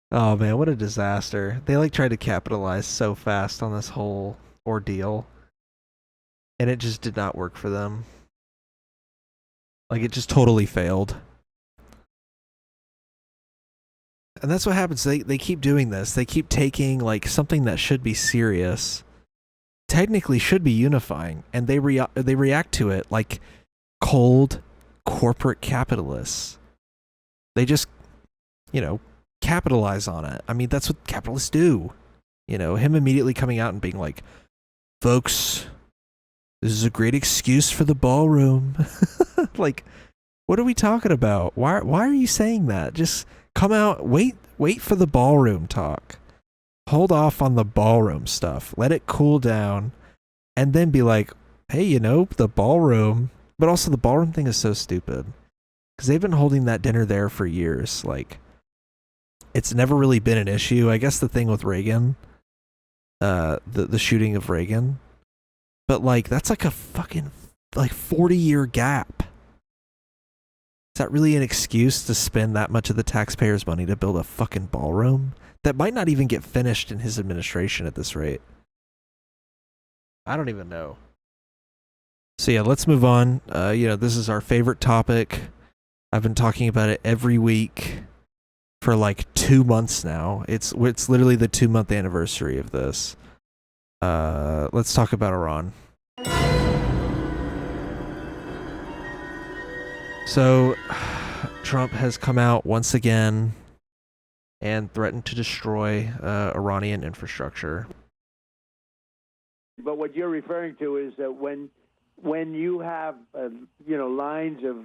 A: Oh man, what a disaster. They like tried to capitalize so fast on this whole ordeal. And it just did not work for them. Like, it just totally failed. And that's what happens. They keep doing this. They keep taking, like, something that should be serious, technically should be unifying, and they react to it like cold corporate capitalists. They just, you know, capitalize on it. I mean, that's what capitalists do. You know, him immediately coming out and being like, folks, this is a great excuse for the ballroom. Like, what are we talking about? Why are you saying that? Just come out, wait for the ballroom talk. Hold off on the ballroom stuff. Let it cool down. And then be like, hey, you know, the ballroom. But also the ballroom thing is so stupid. Because they've been holding that dinner there for years. Like, it's never really been an issue. I guess the thing with Reagan, the shooting of Reagan. But like, that's like a fucking like 40-year gap. Is that really an excuse to spend that much of the taxpayers' money to build a fucking ballroom that might not even get finished in his administration at this rate? I don't even know. So yeah, let's move on. You know, this is our favorite topic. I've been talking about it every week for like 2 months now. It's literally the 2-month anniversary of this. Let's talk about Iran. So, Trump has come out once again and threatened to destroy Iranian infrastructure.
C: But what you're referring to is that when you have lines of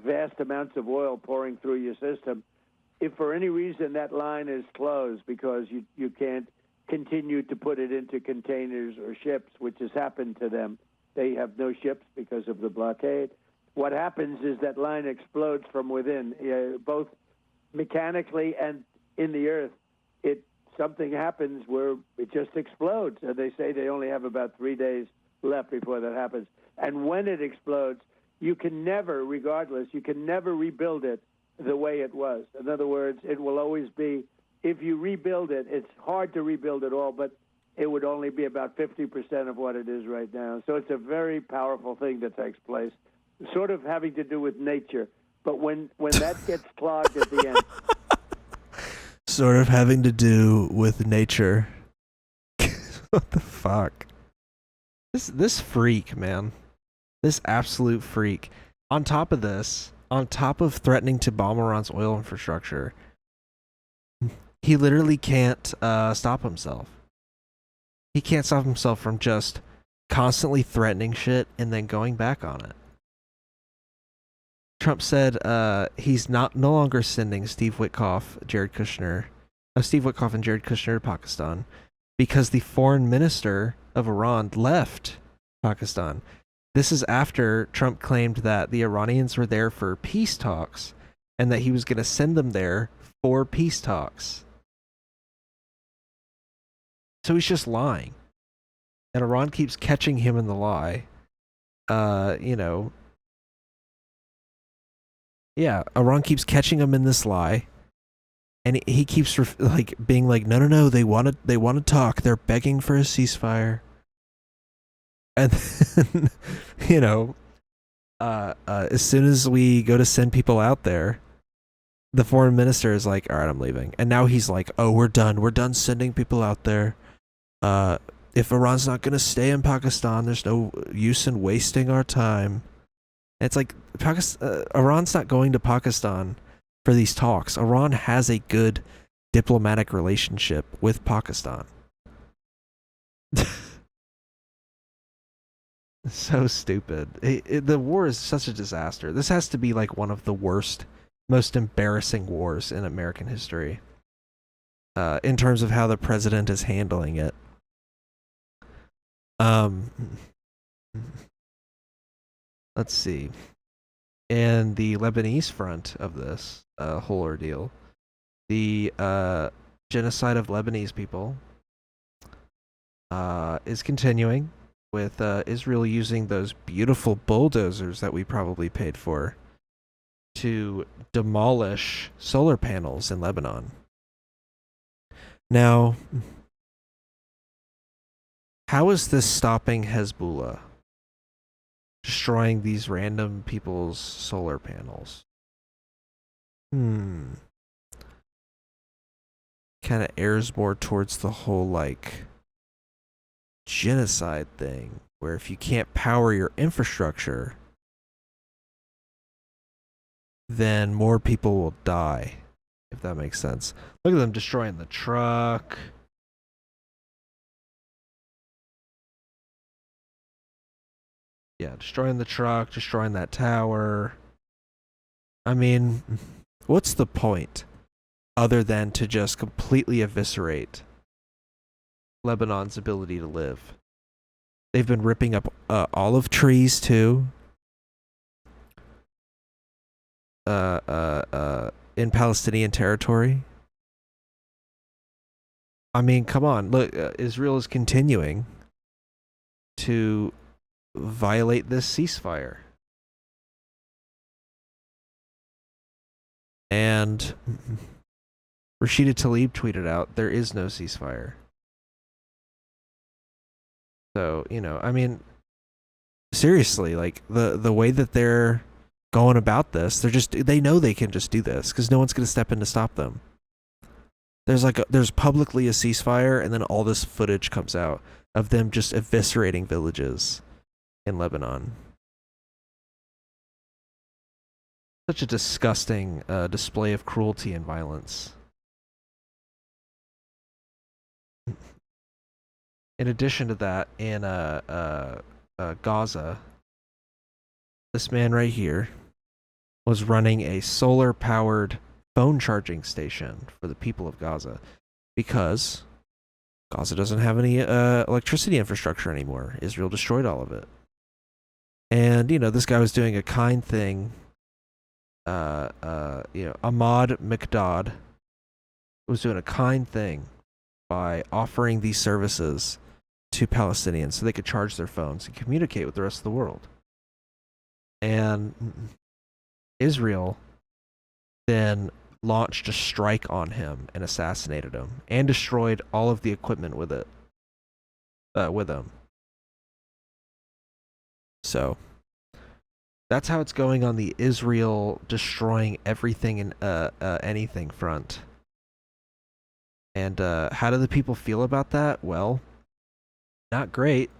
C: vast amounts of oil pouring through your system, if for any reason that line is closed because you can't continue to put it into containers or ships, which has happened to them, they have no ships because of the blockade. What happens is that line explodes from within, both mechanically and in the earth. Something happens where it just explodes. And they say they only have about 3 days left before that happens. And when it explodes, you can never rebuild it the way it was. In other words, it will always be, if you rebuild it, it's hard to rebuild it all, but it would only be about 50% of what it is right now. So it's a very powerful thing that takes place, sort of having to do with nature. But when that gets clogged at the end...
A: Sort of having to do with nature. What the fuck? This freak, man. This absolute freak. On top of this, on top of threatening to bomb Iran's oil infrastructure, he literally can't stop himself. He can't stop himself from just constantly threatening shit and then going back on it. Trump said he's no longer sending Steve Witkoff and Jared Kushner to Pakistan because the foreign minister of Iran left Pakistan. This is after Trump claimed that the Iranians were there for peace talks and that he was going to send them there for peace talks. So he's just lying. And Iran keeps catching him in the lie. Yeah, Iran keeps catching him in this lie, and he keeps being like, no, they want to talk. They're begging for a ceasefire, and then, as soon as we go to send people out there, the foreign minister is like, all right, I'm leaving, and now he's like, oh, we're done sending people out there. If Iran's not going to stay in Pakistan, there's no use in wasting our time. It's like Iran's not going to Pakistan for these talks. Iran has a good diplomatic relationship with Pakistan. So stupid. The war is such a disaster. This has to be like one of the worst, most embarrassing wars in American history. In terms of how the president is handling it. Let's see. And the Lebanese front of this whole ordeal, the genocide of Lebanese people, is continuing with Israel using those beautiful bulldozers that we probably paid for to demolish solar panels in Lebanon. Now, how is this stopping Hezbollah destroying these random people's solar panels? Kind of airs more towards the whole, like, genocide thing, where if you can't power your infrastructure, then more people will die, if that makes sense. Look at them destroying the truck. Yeah, destroying the truck, destroying that tower. I mean, what's the point other than to just completely eviscerate Lebanon's ability to live? They've been ripping up olive trees too. In Palestinian territory. I mean, come on. Look, Israel is continuing to violate this ceasefire. And Rashida Tlaib tweeted out, there is no ceasefire. So, you know, I mean, seriously, like, the way that they're going about this, they know they can just do this because no one's going to step in to stop them. There's publicly a ceasefire, and then all this footage comes out of them just eviscerating villages in Lebanon. Such a disgusting display of cruelty and violence. In addition to that, in Gaza, this man right here was running a solar-powered phone charging station for the people of Gaza because Gaza doesn't have any electricity infrastructure anymore. Israel destroyed all of it. And, you know, this guy was doing a kind thing. Ahmad Mikdad was doing a kind thing by offering these services to Palestinians so they could charge their phones and communicate with the rest of the world. And Israel then launched a strike on him and assassinated him and destroyed all of the equipment with it, with him. So that's how it's going on the Israel destroying everything and anything front. And how do the people feel about that? Well, not great.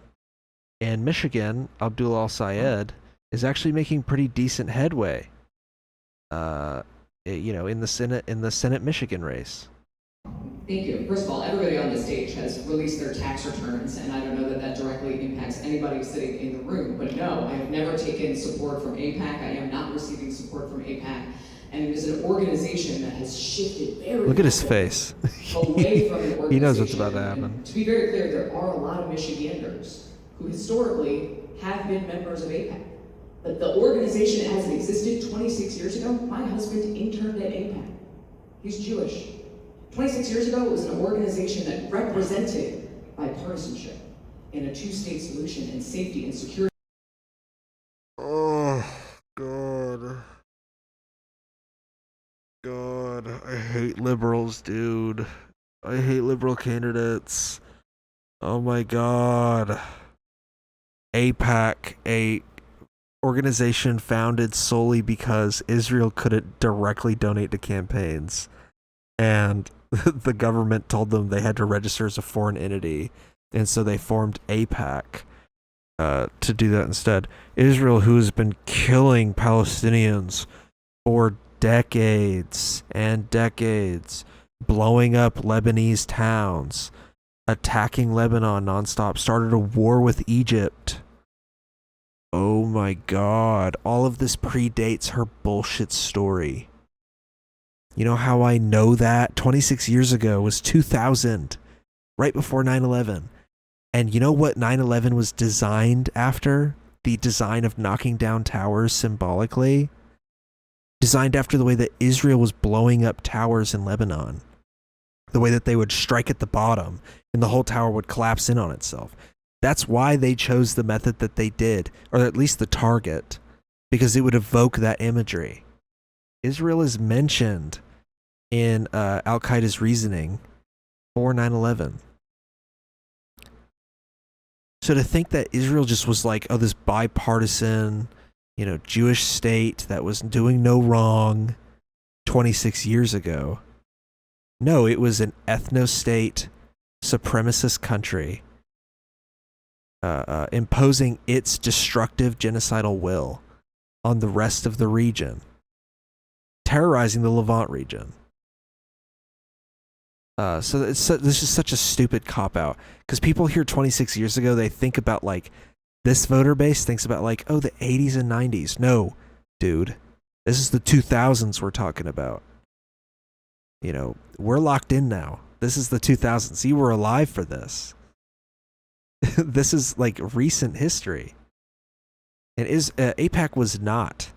A: In Michigan, Abdul al-Sayed is actually making pretty decent headway. In the Senate Michigan race.
L: Thank you. First of all, everybody on the stage has released their tax returns, and I don't know that directly impacts anybody sitting in the room. But no, I have never taken support from AIPAC. I am not receiving support from AIPAC. And it is an organization that has shifted very
A: Look at his face.
L: away from an organization.
A: He knows what's about to happen.
L: And to be very clear, there are a lot of Michiganders who historically have been members of AIPAC. But the organization as it existed 26 years ago, my husband interned at AIPAC. He's Jewish. 26 years ago, it was an organization that represented bipartisanship and a two-state solution and safety and security.
A: Oh, God. God, I hate liberals, dude. I hate liberal candidates. Oh my God. AIPAC, a organization founded solely because Israel couldn't directly donate to campaigns. And the government told them they had to register as a foreign entity. And so they formed AIPAC to do that instead. Israel, who has been killing Palestinians for decades and decades, blowing up Lebanese towns, attacking Lebanon nonstop, started a war with Egypt. Oh my God. All of this predates her bullshit story. You know how I know that? 26 years ago was 2000, right before 9/11. And you know what 9/11 was designed after? The design of knocking down towers symbolically? Designed after the way that Israel was blowing up towers in Lebanon. the way that they would strike at the bottom and the whole tower would collapse in on itself. That's why they chose the method that they did, or at least the target, because it would evoke that imagery. Israel is mentioned in Al-Qaeda's reasoning for 9/11. So to think that Israel just was like, oh, this bipartisan, Jewish state that was doing no wrong 26 years ago. No, it was an ethno-state, supremacist country imposing its destructive genocidal will on the rest of the region, terrorizing the Levant region. So this is such a stupid cop-out, because people hear 26 years ago, they think about like, this voter base thinks about like, oh, the 80s and 90s. No, dude, this is the 2000s we're talking about. We're locked in now. This is the 2000s. You were alive for this. This is like recent history. And AIPAC was not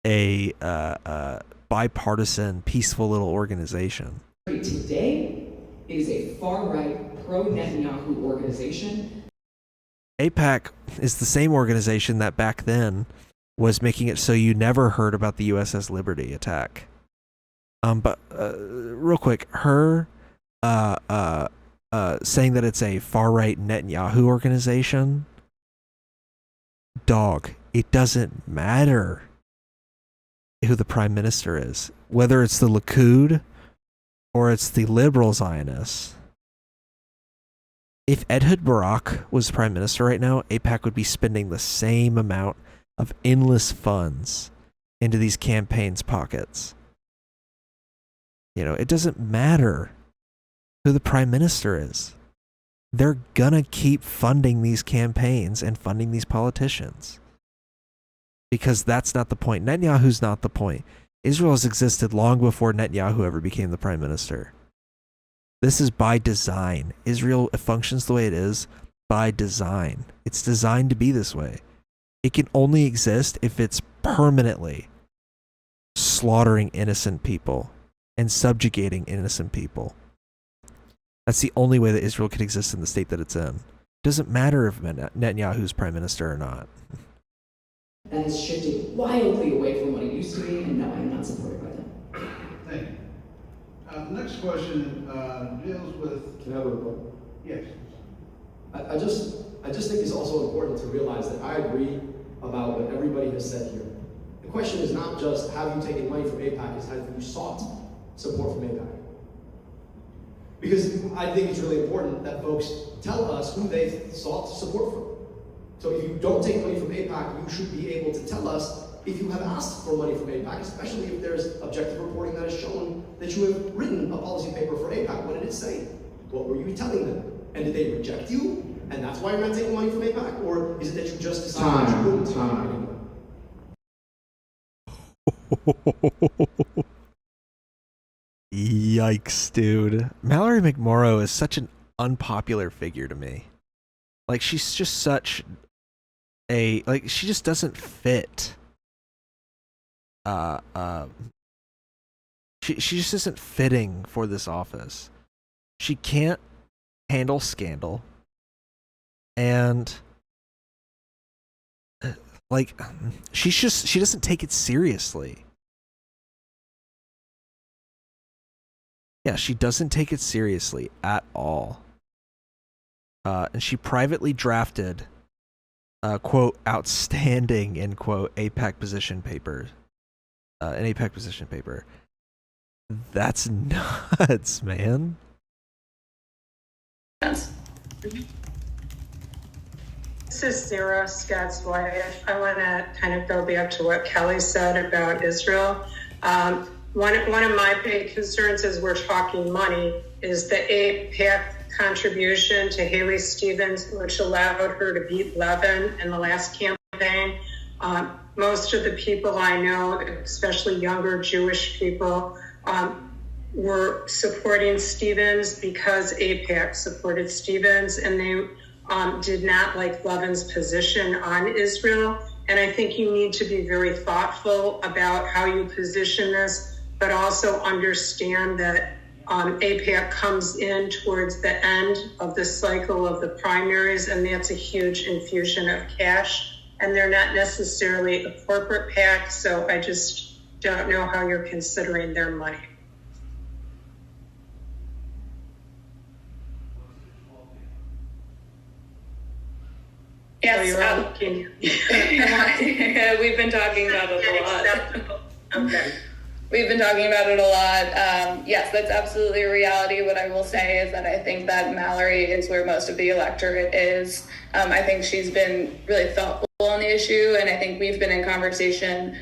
A: a bipartisan, peaceful little organization.
L: Today, it is a far-right, pro-Netanyahu organization.
A: AIPAC is the same organization that back then was making it so you never heard about the USS Liberty attack. But real quick, her saying that it's a far-right Netanyahu organization, dog, it doesn't matter who the prime minister is, whether it's the Likud or it's the liberal Zionists. If Ehud Barak was prime minister right now, AIPAC would be spending the same amount of endless funds into these campaigns' pockets. It doesn't matter who the prime minister is. They're gonna keep funding these campaigns and funding these politicians. Because that's not the point. Netanyahu's not the point. Israel has existed long before Netanyahu ever became the prime minister. This is by design. Israel functions the way it is by design. It's designed to be this way. It can only exist if it's permanently slaughtering innocent people and subjugating innocent people. That's the only way that Israel can exist in the state that it's in. It doesn't matter if Netanyahu's prime minister or not.
L: That has shifted wildly away from what it used to be, and no, I am not supported by them.
M: Thank you. The next question deals with...
N: Can I have a report?
M: Yes.
N: I just think it's also important to realize that I agree about what everybody has said here. The question is not just have you taken money from AIPAC, it's have you sought support from AIPAC. Because I think it's really important that folks tell us who they've sought support from. So if you don't take money from AIPAC, you should be able to tell us if you have asked for money from AIPAC, especially if there's objective reporting that has shown that you have written a policy paper for AIPAC. What did it say? What were you telling them? And did they reject you? And that's why you're not taking money from AIPAC? Or is it that you just decided that you wouldn't take money anymore?
A: Yikes, dude. Mallory McMorrow is such an unpopular figure to me. Like, she's just such a... Like, she just doesn't fit. She just isn't fitting for this office. She can't handle scandal. And... Like, she doesn't take it seriously. Yeah, she doesn't take it seriously at all. And she privately drafted, quote, outstanding, end quote, AIPAC position paper. An AIPAC position paper. That's nuts, man.
O: This is Sarah Scott's wife. I want to kind of go back to what Kelly said about Israel. One of my big concerns as we're talking money is the AIPAC contribution to Haley Stevens, which allowed her to beat Levin in the last campaign. Most of the people I know, especially younger Jewish people, were supporting Stevens because AIPAC supported Stevens, and they did not like Levin's position on Israel. And I think you need to be very thoughtful about how you position this, but also understand that APAC comes in towards the end of the cycle of the primaries, and that's a huge infusion of cash. And they're not necessarily a corporate PAC, so I just don't know how you're considering their money.
P: Yes, we've been talking about it a lot.
O: Okay.
P: We've been talking about it a lot. Yes, that's absolutely a reality. What I will say is that I think that Mallory is where most of the electorate is. I think she's been really thoughtful on the issue, and I think we've been in conversation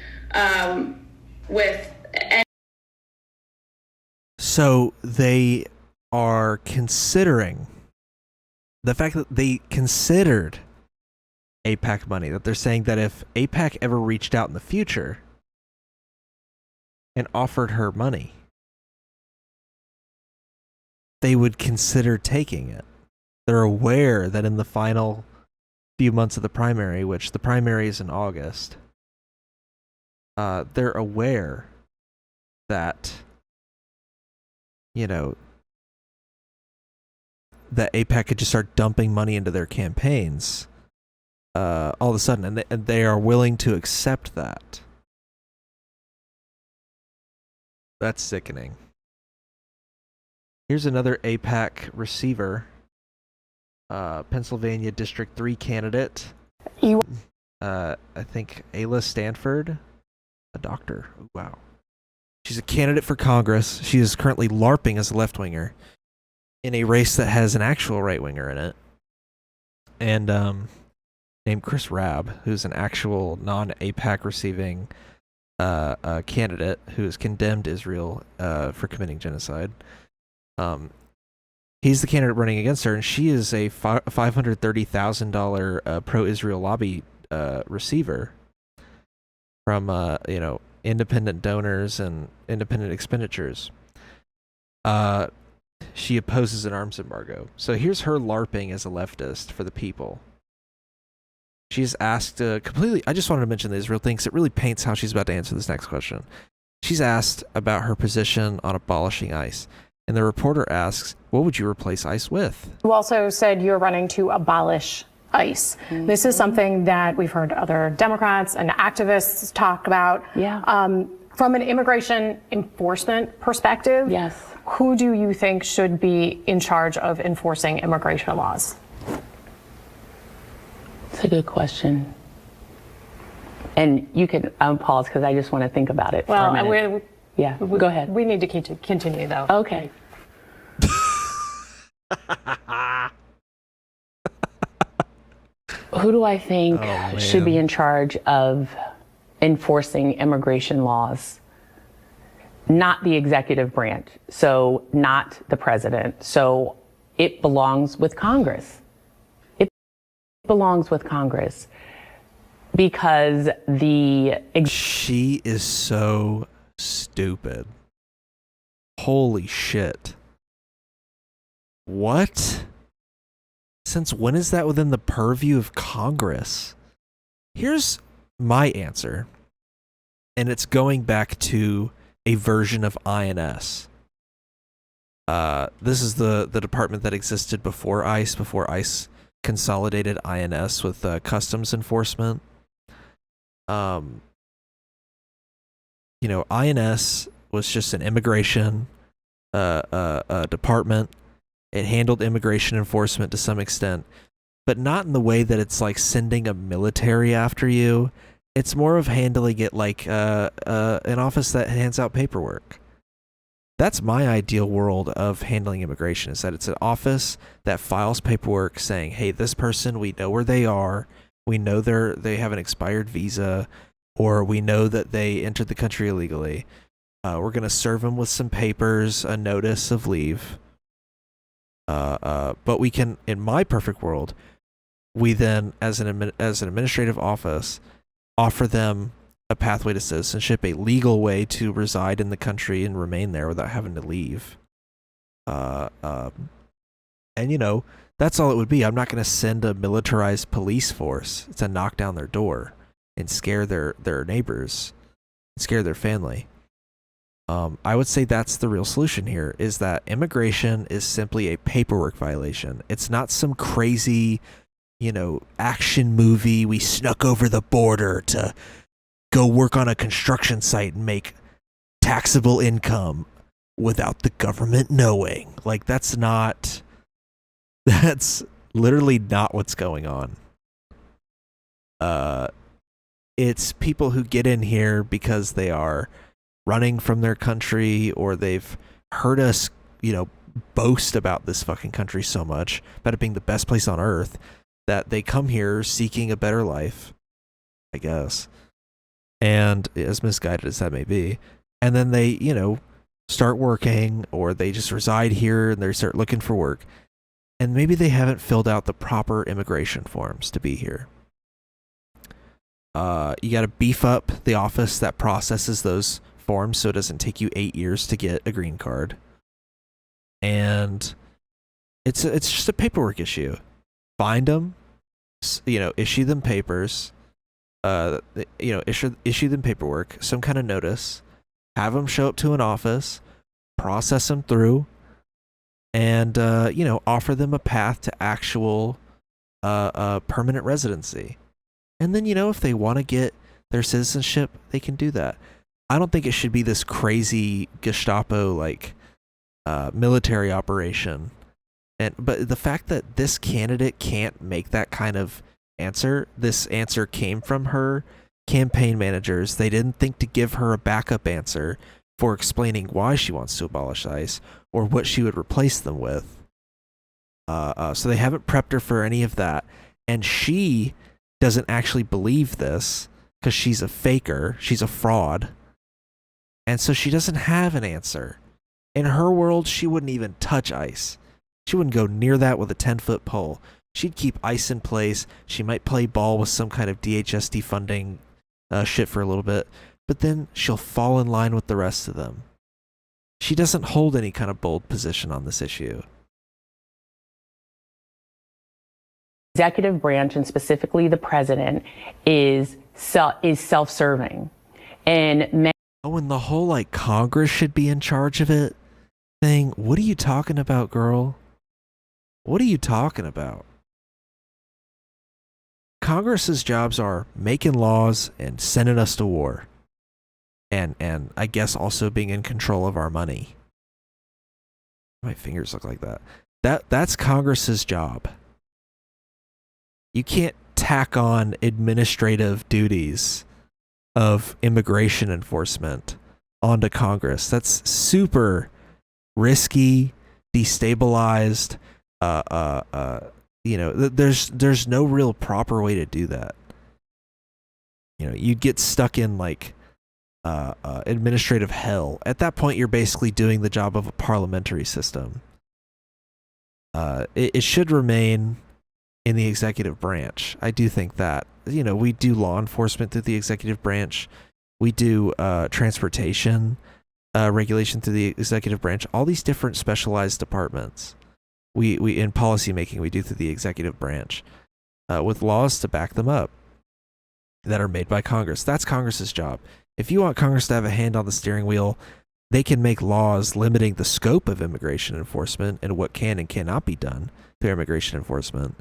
P: with.
A: So they are considering the fact that they considered AIPAC money, that they're saying that if AIPAC ever reached out in the future and offered her money, they would consider taking it. They're aware that in the final few months of the primary, which the primary is in August, they're aware that, you know, that AIPAC could just start dumping money into their campaigns all of a sudden, and they are willing to accept that. That's sickening. Here's another AIPAC receiver, Pennsylvania District 3 candidate. I think Ayla Stanford, a doctor. Oh, wow. She's a candidate for Congress. She is currently LARPing as a left-winger in a race that has an actual right-winger in it. And named Chris Rabb, who's an actual non-AIPAC receiving candidate who has condemned Israel for committing genocide. He's the candidate running against her, and she is a $530,000 pro-Israel lobby receiver from independent donors and independent expenditures. She opposes an arms embargo. So here's her LARPing as a leftist for the people. She's asked completely. I just wanted to mention the Israel thing because it really paints how she's about to answer this next question. She's asked about her position on abolishing ICE. And the reporter asks, what would you replace ICE with?
Q: You also said you're running to abolish ICE. Mm-hmm. This is something that we've heard other Democrats and activists talk about.
R: Yeah.
Q: From an immigration enforcement perspective,
R: yes.
Q: Who do you think should be in charge of enforcing immigration laws?
R: It's a good question. And you can pause because I just want to think about it for a minute. Go ahead.
Q: We need to continue, though.
R: Okay. Who do I think should be in charge of enforcing immigration laws? Not the executive branch, so not the president. So it belongs with Congress. It belongs with Congress because
A: she is so stupid. Holy shit. What? Since when is that within the purview of Congress? Here's my answer, and it's going back to a version of INS. This is the department that existed before ICE consolidated INS with customs enforcement. INS was just an immigration department. It handled immigration enforcement to some extent, but not in the way that it's like sending a military after you. It's more of handling it like an office that hands out paperwork. That's my ideal world of handling immigration, is that it's an office that files paperwork saying, hey, this person, we know where they are. We know they have an expired visa, or we know that they entered the country illegally. We're going to serve them with some papers, a notice of leave. But we can, in my perfect world, we then, as an administrative office, offer them a pathway to citizenship, a legal way to reside in the country and remain there without having to leave. And that's all it would be. I'm not going to send a militarized police force to knock down their door and scare their neighbors, scare their family. I would say that's the real solution here, is that immigration is simply a paperwork violation. It's not some crazy, action movie. We snuck over the border to go work on a construction site and make taxable income without the government knowing. Like, that's literally not what's going on. It's people who get in here because they are running from their country, or they've heard us, boast about this fucking country so much, about it being the best place on earth, that they come here seeking a better life, I guess. And as misguided as that may be, and then they, start working, or they just reside here and they start looking for work. And maybe they haven't filled out the proper immigration forms to be here. You got to beef up the office that processes those forms so it doesn't take you 8 years to get a green card. And it's just a paperwork issue. Find them, issue them papers, issue them paperwork, some kind of notice, have them show up to an office, process them through, and offer them a path to actual permanent residency. And then, if they want to get their citizenship, they can do that. I don't think it should be this crazy Gestapo military operation. But the fact that this candidate can't make that kind of answer, this answer came from her campaign managers. They didn't think to give her a backup answer for explaining why she wants to abolish ICE or what she would replace them with. So they haven't prepped her for any of that. And she doesn't actually believe this because she's a faker. She's a fraud. And so she doesn't have an answer. In her world, she wouldn't even touch ICE. She wouldn't go near that with a 10-foot pole. She'd keep ICE in place. She might play ball with some kind of DHS defunding shit for a little bit, but then she'll fall in line with the rest of them. She doesn't hold any kind of bold position on this issue.
R: Executive branch, and specifically the president, is self-serving. And
A: and the whole Congress should be in charge of it thing. What are you talking about, girl? What are you talking about? Congress's jobs are making laws and sending us to war. And I guess also being in control of our money. My fingers look like that. That's Congress's job. You can't tack on administrative duties of immigration enforcement onto Congress. That's super risky, destabilized. There's no real proper way to do that. You'd get stuck in administrative hell. At that point, you're basically doing the job of a parliamentary system. It should remain in the executive branch. I do think that. We do law enforcement through the executive branch. We do transportation regulation through the executive branch. All these different specialized departments. We in policymaking, we do through the executive branch with laws to back them up that are made by Congress. That's Congress's job. If you want Congress to have a hand on the steering wheel, they can make laws limiting the scope of immigration enforcement and what can and cannot be done through immigration enforcement.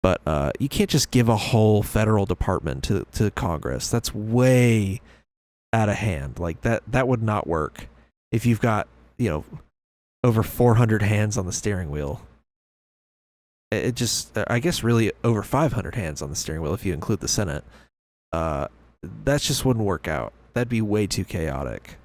A: But you can't just give a whole federal department to Congress. That's way out of hand. That would not work if you've got, over 400 hands on the steering wheel. It just, I guess really over 500 hands on the steering wheel if you include the Senate. That just wouldn't work out. That'd be way too chaotic.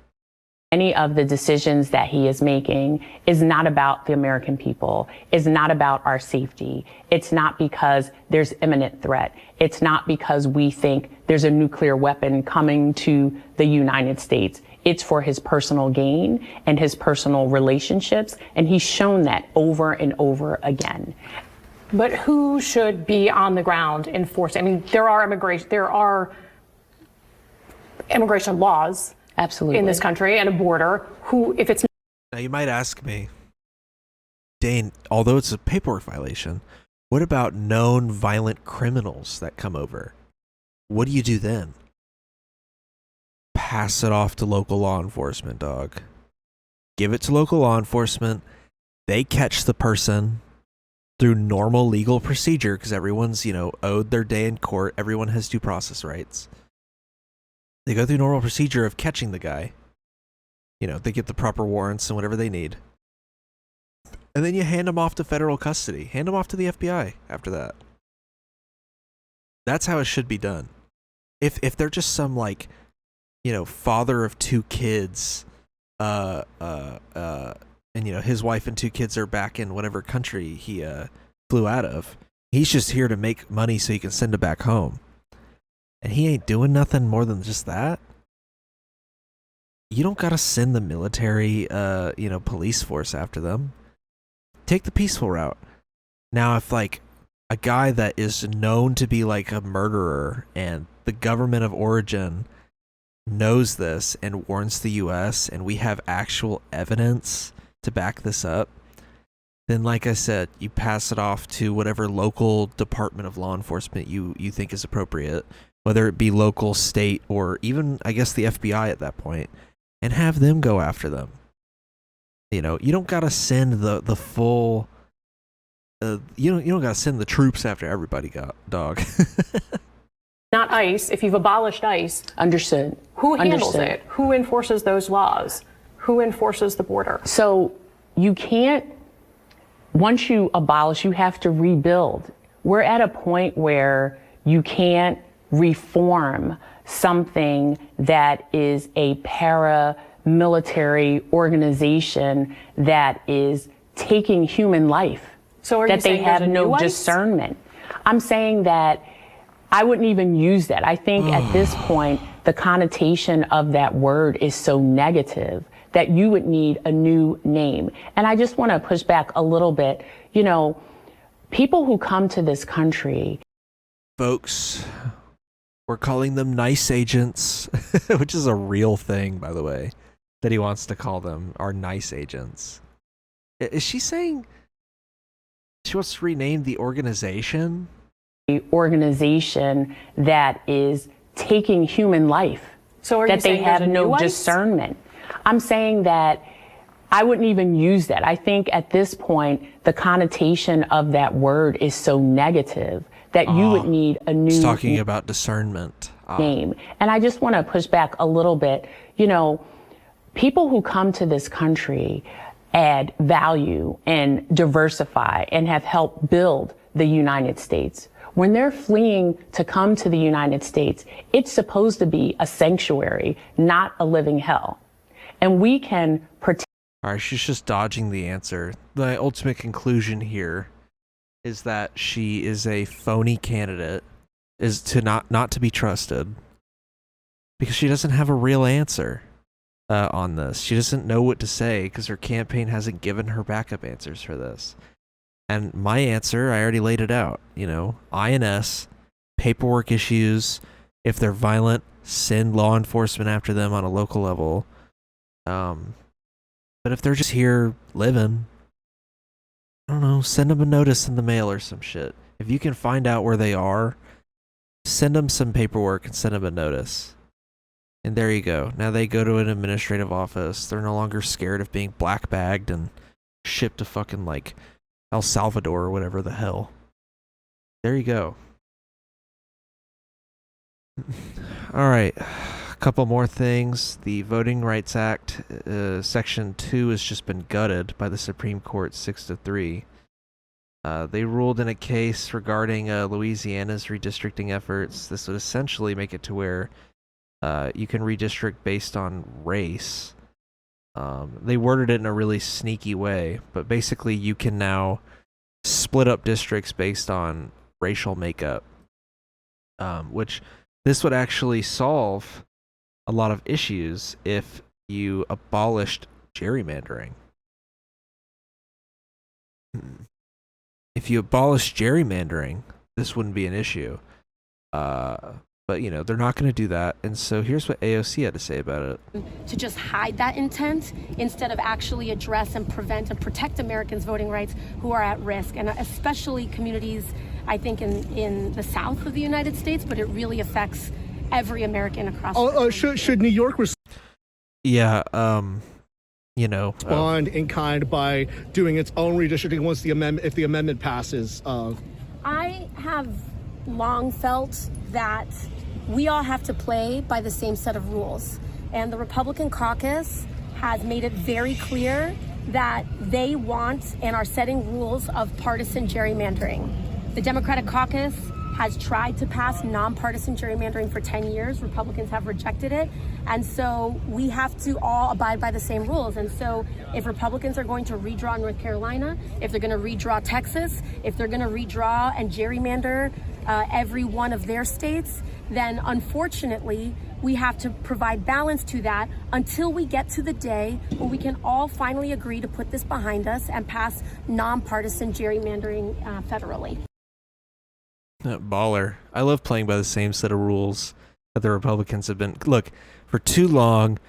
R: Any of the decisions that he is making is not about the American people, is not about our safety. It's not because there's imminent threat. It's not because we think there's a nuclear weapon coming to the United States. It's for his personal gain and his personal relationships. And he's shown that over and over again.
Q: But who should be on the ground enforcing? There are immigration laws.
R: Absolutely.
Q: In this country and a border, if it's...
A: Now you might ask me, Dane, although it's a paperwork violation, what about known violent criminals that come over? What do you do then? pass it off to local law enforcement, dog. Give it to local law enforcement. They catch the person through normal legal procedure because everyone's, owed their day in court. Everyone has due process rights. They go through normal procedure of catching the guy. They get the proper warrants and whatever they need. And then you hand them off to federal custody. Hand them off to the FBI after that. That's how it should be done. If they're just some father of 2 kids, and his wife and 2 kids are back in whatever country he flew out of. He's just here to make money so he can send it back home. And he ain't doing nothing more than just that. You don't gotta send the military, police force after them. Take the peaceful route. Now, if a guy that is known to be a murderer and the government of origin knows this and warns the U.S. and we have actual evidence to back this up, then like I said, you pass it off to whatever local department of law enforcement you think is appropriate, whether it be local, state, or even, I guess, the FBI at that point, and have them go after them. You don't gotta send the full. You don't gotta send the troops after everybody, dog.
Q: Not ICE. If you've abolished ICE,
R: understood.
Q: Who handles it? Who enforces those laws? Who enforces the border?
R: So you can't. Once you abolish, you have to rebuild. We're at a point where you can't reform something that is a paramilitary organization that is taking human life.
Q: So are
R: that
Q: you
R: they
Q: saying
R: have
Q: there's a
R: no
Q: new ICE?
R: discernment. I'm saying that I wouldn't even use that. I think at this point, the connotation of that word is so negative that you would need a new name. And I just want to push back a little bit. People who come to this country.
A: Folks, we're calling them nice agents, which is a real thing, by the way, that he wants to call them, are nice agents. Is she saying she wants to rename the organization?
R: The organization that is taking human life.
Q: So are
R: that
Q: you
R: they
Q: saying
R: have
Q: there's a
R: no
Q: new ICE?
R: discernment. I'm saying that I wouldn't even use that. I think at this point, the connotation of that word is so negative that you would need a new.
A: He's talking about discernment.
R: Name. And I just want to push back a little bit. People who come to this country add value and diversify and have helped build the United States. When they're fleeing to come to the United States, it's supposed to be a sanctuary, not a living hell. And we can protect.
A: All right, she's just dodging the answer. The ultimate conclusion here is that she is a phony candidate, is to not to be trusted, because she doesn't have a real answer on this. She doesn't know what to say because her campaign hasn't given her backup answers for this. And my answer, I already laid it out. INS, paperwork issues. If they're violent, send law enforcement after them on a local level. But if they're just here living, I don't know, send them a notice in the mail or some shit. If you can find out where they are, send them some paperwork and send them a notice. And there you go. Now they go to an administrative office. They're no longer scared of being black bagged and shipped to fucking El Salvador or whatever the hell. There you go. All right. A couple more things. The Voting Rights Act, Section 2 has just been gutted by the Supreme Court 6-3. They ruled in a case regarding Louisiana's redistricting efforts. This would essentially make it to where you can redistrict based on race. They worded it in a really sneaky way, but basically you can now split up districts based on racial makeup, which this would actually solve a lot of issues if you abolished gerrymandering. If you abolish gerrymandering, this wouldn't be an issue. But, they're not going to do that. And so here's what AOC had to say about it.
S: To just hide that intent instead of actually address and prevent and protect Americans' voting rights who are at risk, and especially communities, I think, in the South of the United States, but it really affects every American across the country.
T: Should New York
A: Yeah,
T: respond in kind by doing its own redistricting once the amendment, if the amendment passes?
S: I have long felt that we all have to play by the same set of rules. And the Republican caucus has made it very clear that they want and are setting rules of partisan gerrymandering. The Democratic caucus has tried to pass nonpartisan gerrymandering for 10 years. Republicans have rejected it. And so we have to all abide by the same rules. And so if Republicans are going to redraw North Carolina, if they're going to redraw Texas, if they're going to redraw and gerrymander every one of their states, then unfortunately, we have to provide balance to that until we get to the day where we can all finally agree to put this behind us and pass nonpartisan gerrymandering federally.
A: Baller. I love playing by the same set of rules that the Republicans have been. Look, for too long,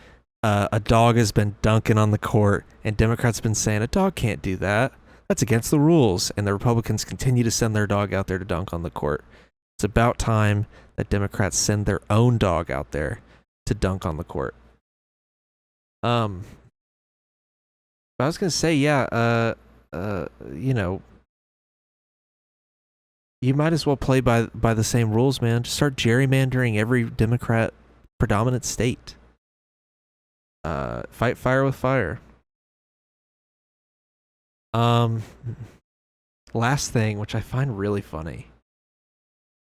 A: a dog has been dunking on the court, and Democrats have been saying a dog can't do that. That's against the rules. And the Republicans continue to send their dog out there to dunk on the court. It's about time that Democrats send their own dog out there to dunk on the court. I was gonna say, yeah, you might as well play by the same rules, man. Just start gerrymandering every Democrat predominant state. Fight fire with fire. Last thing, which I find really funny,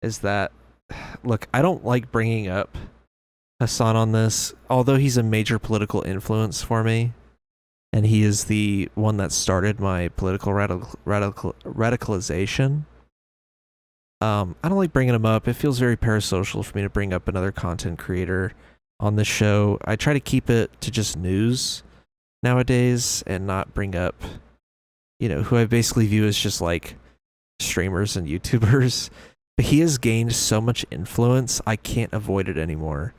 A: is that, look, I don't like bringing up Hassan on this, although he's a major political influence for me, and he is the one that started my political radicalization. I don't like bringing him up. It feels very parasocial for me to bring up another content creator on this show. I try to keep it to just news nowadays and not bring up, who I basically view as just like streamers and YouTubers. But he has gained so much influence, I can't avoid it anymore.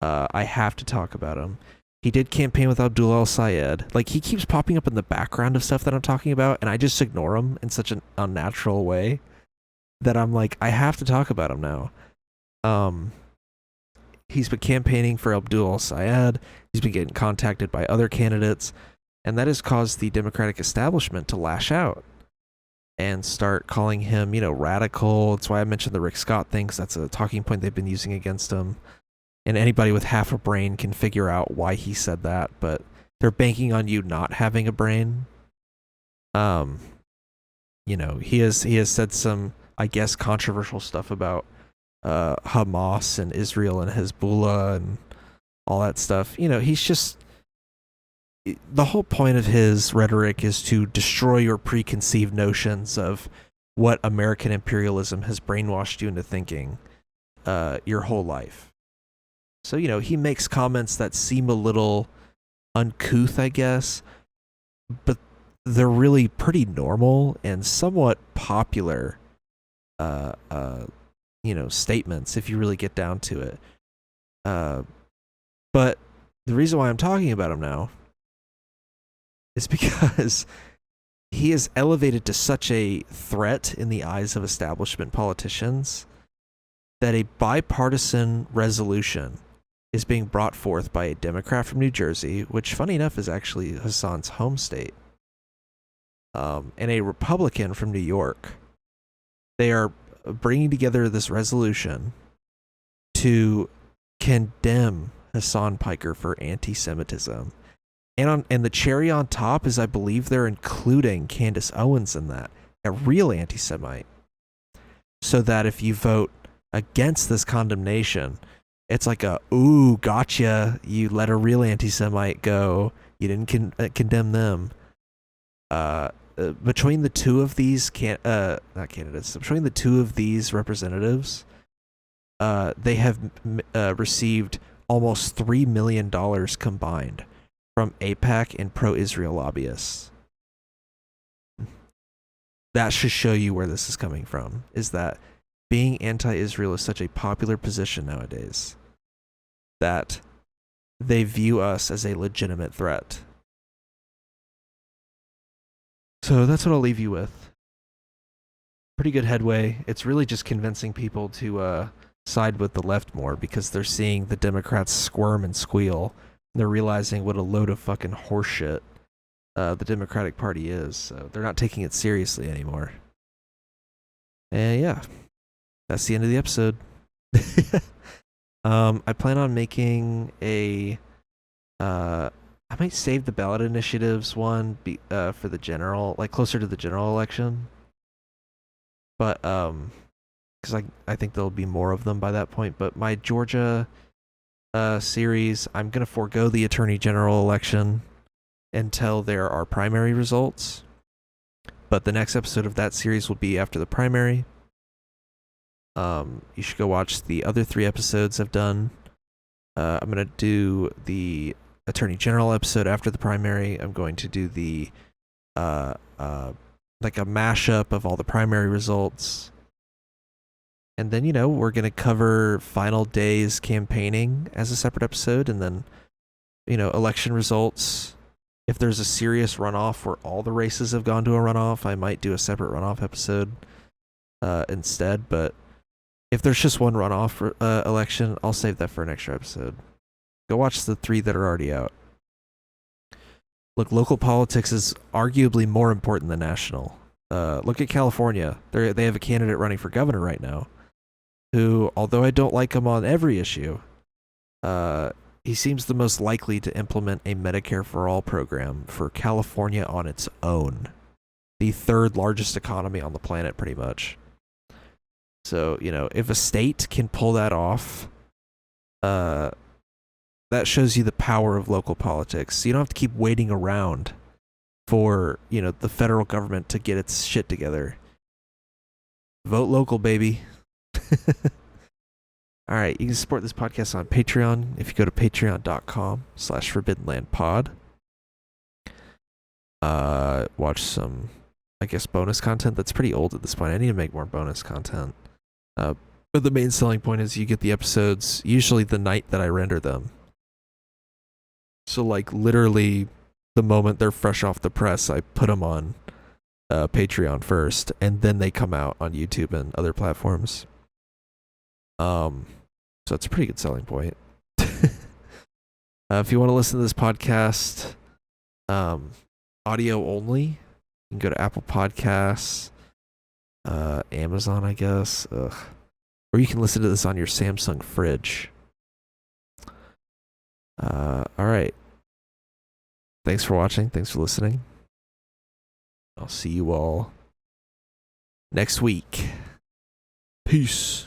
A: I have to talk about him. He did campaign with Abdul El-Sayed. Like, he keeps popping up in the background of stuff that I'm talking about, and I just ignore him in such an unnatural way that I'm like, I have to talk about him now. He's been campaigning for Abdul El-Sayed. He's been getting contacted by other candidates, and that has caused the Democratic establishment to lash out and start calling him, radical. That's why I mentioned the Rick Scott thing, 'cause that's a talking point they've been using against him. And anybody with half a brain can figure out why he said that, but they're banking on you not having a brain. He has said some, I guess, controversial stuff about Hamas and Israel and Hezbollah and all that stuff. He's just, the whole point of his rhetoric is to destroy your preconceived notions of what American imperialism has brainwashed you into thinking your whole life. So, he makes comments that seem a little uncouth, I guess, but they're really pretty normal and somewhat popular statements if you really get down to it. But the reason why I'm talking about him now is because he is elevated to such a threat in the eyes of establishment politicians that a bipartisan resolution is being brought forth by a Democrat from New Jersey, which, funny enough, is actually Hassan's home state, and a Republican from New York. They are bringing together this resolution to condemn Hassan Piker for anti-Semitism. And the cherry on top is, I believe they're including Candace Owens in that, a real anti-Semite. So that if you vote against this condemnation, it's like ooh, gotcha, you let a real anti-Semite go, you didn't condemn them. Between the two of these between the two of these representatives, they have received almost $3 million combined from AIPAC and pro-Israel lobbyists. That should show you where this is coming from, is that being anti-Israel is such a popular position nowadays that they view us as a legitimate threat. So that's what I'll leave you with. Pretty good headway. It's really just convincing people to side with the left more because they're seeing the Democrats squirm and squeal. And they're realizing what a load of fucking horseshit the Democratic Party is. So they're not taking it seriously anymore. And yeah, that's the end of the episode. I plan on making a I might save the ballot initiatives one for the general, like closer to the general election. But because I think there'll be more of them by that point. But my Georgia series, I'm gonna forego the attorney general election until there are primary results. But the next episode of that series will be after the primary. You should go watch the other 3 episodes I've done. I'm gonna do the attorney general episode after the primary. I'm going to do the like a mashup of all the primary results. And then, we're going to cover final days campaigning as a separate episode. And then, election results. If there's a serious runoff where all the races have gone to a runoff, I might do a separate runoff episode instead. But if there's just one runoff election, I'll save that for an extra episode. Go watch the 3 that are already out. Look, local politics is arguably more important than national. Look at California. They have a candidate running for governor right now who, although I don't like him on every issue, he seems the most likely to implement a Medicare for All program for California on its own. The 3rd largest economy on the planet, pretty much. So, if a state can pull that off, that shows you the power of local politics. You don't have to keep waiting around for, the federal government to get its shit together. Vote local, baby. All right, you can support this podcast on Patreon if you go to patreon.com/forbiddenlandpod. Watch some, I guess, bonus content that's pretty old at this point. I need to make more bonus content. But the main selling point is you get the episodes usually the night that I render them. So, like, literally the moment they're fresh off the press, I put them on Patreon first, and then they come out on YouTube and other platforms. So it's a pretty good selling point. If you want to listen to this podcast, audio only, you can go to Apple Podcasts, Amazon, I guess, or you can listen to this on your Samsung fridge. All right. Thanks for watching. Thanks for listening. I'll see you all next week. Peace.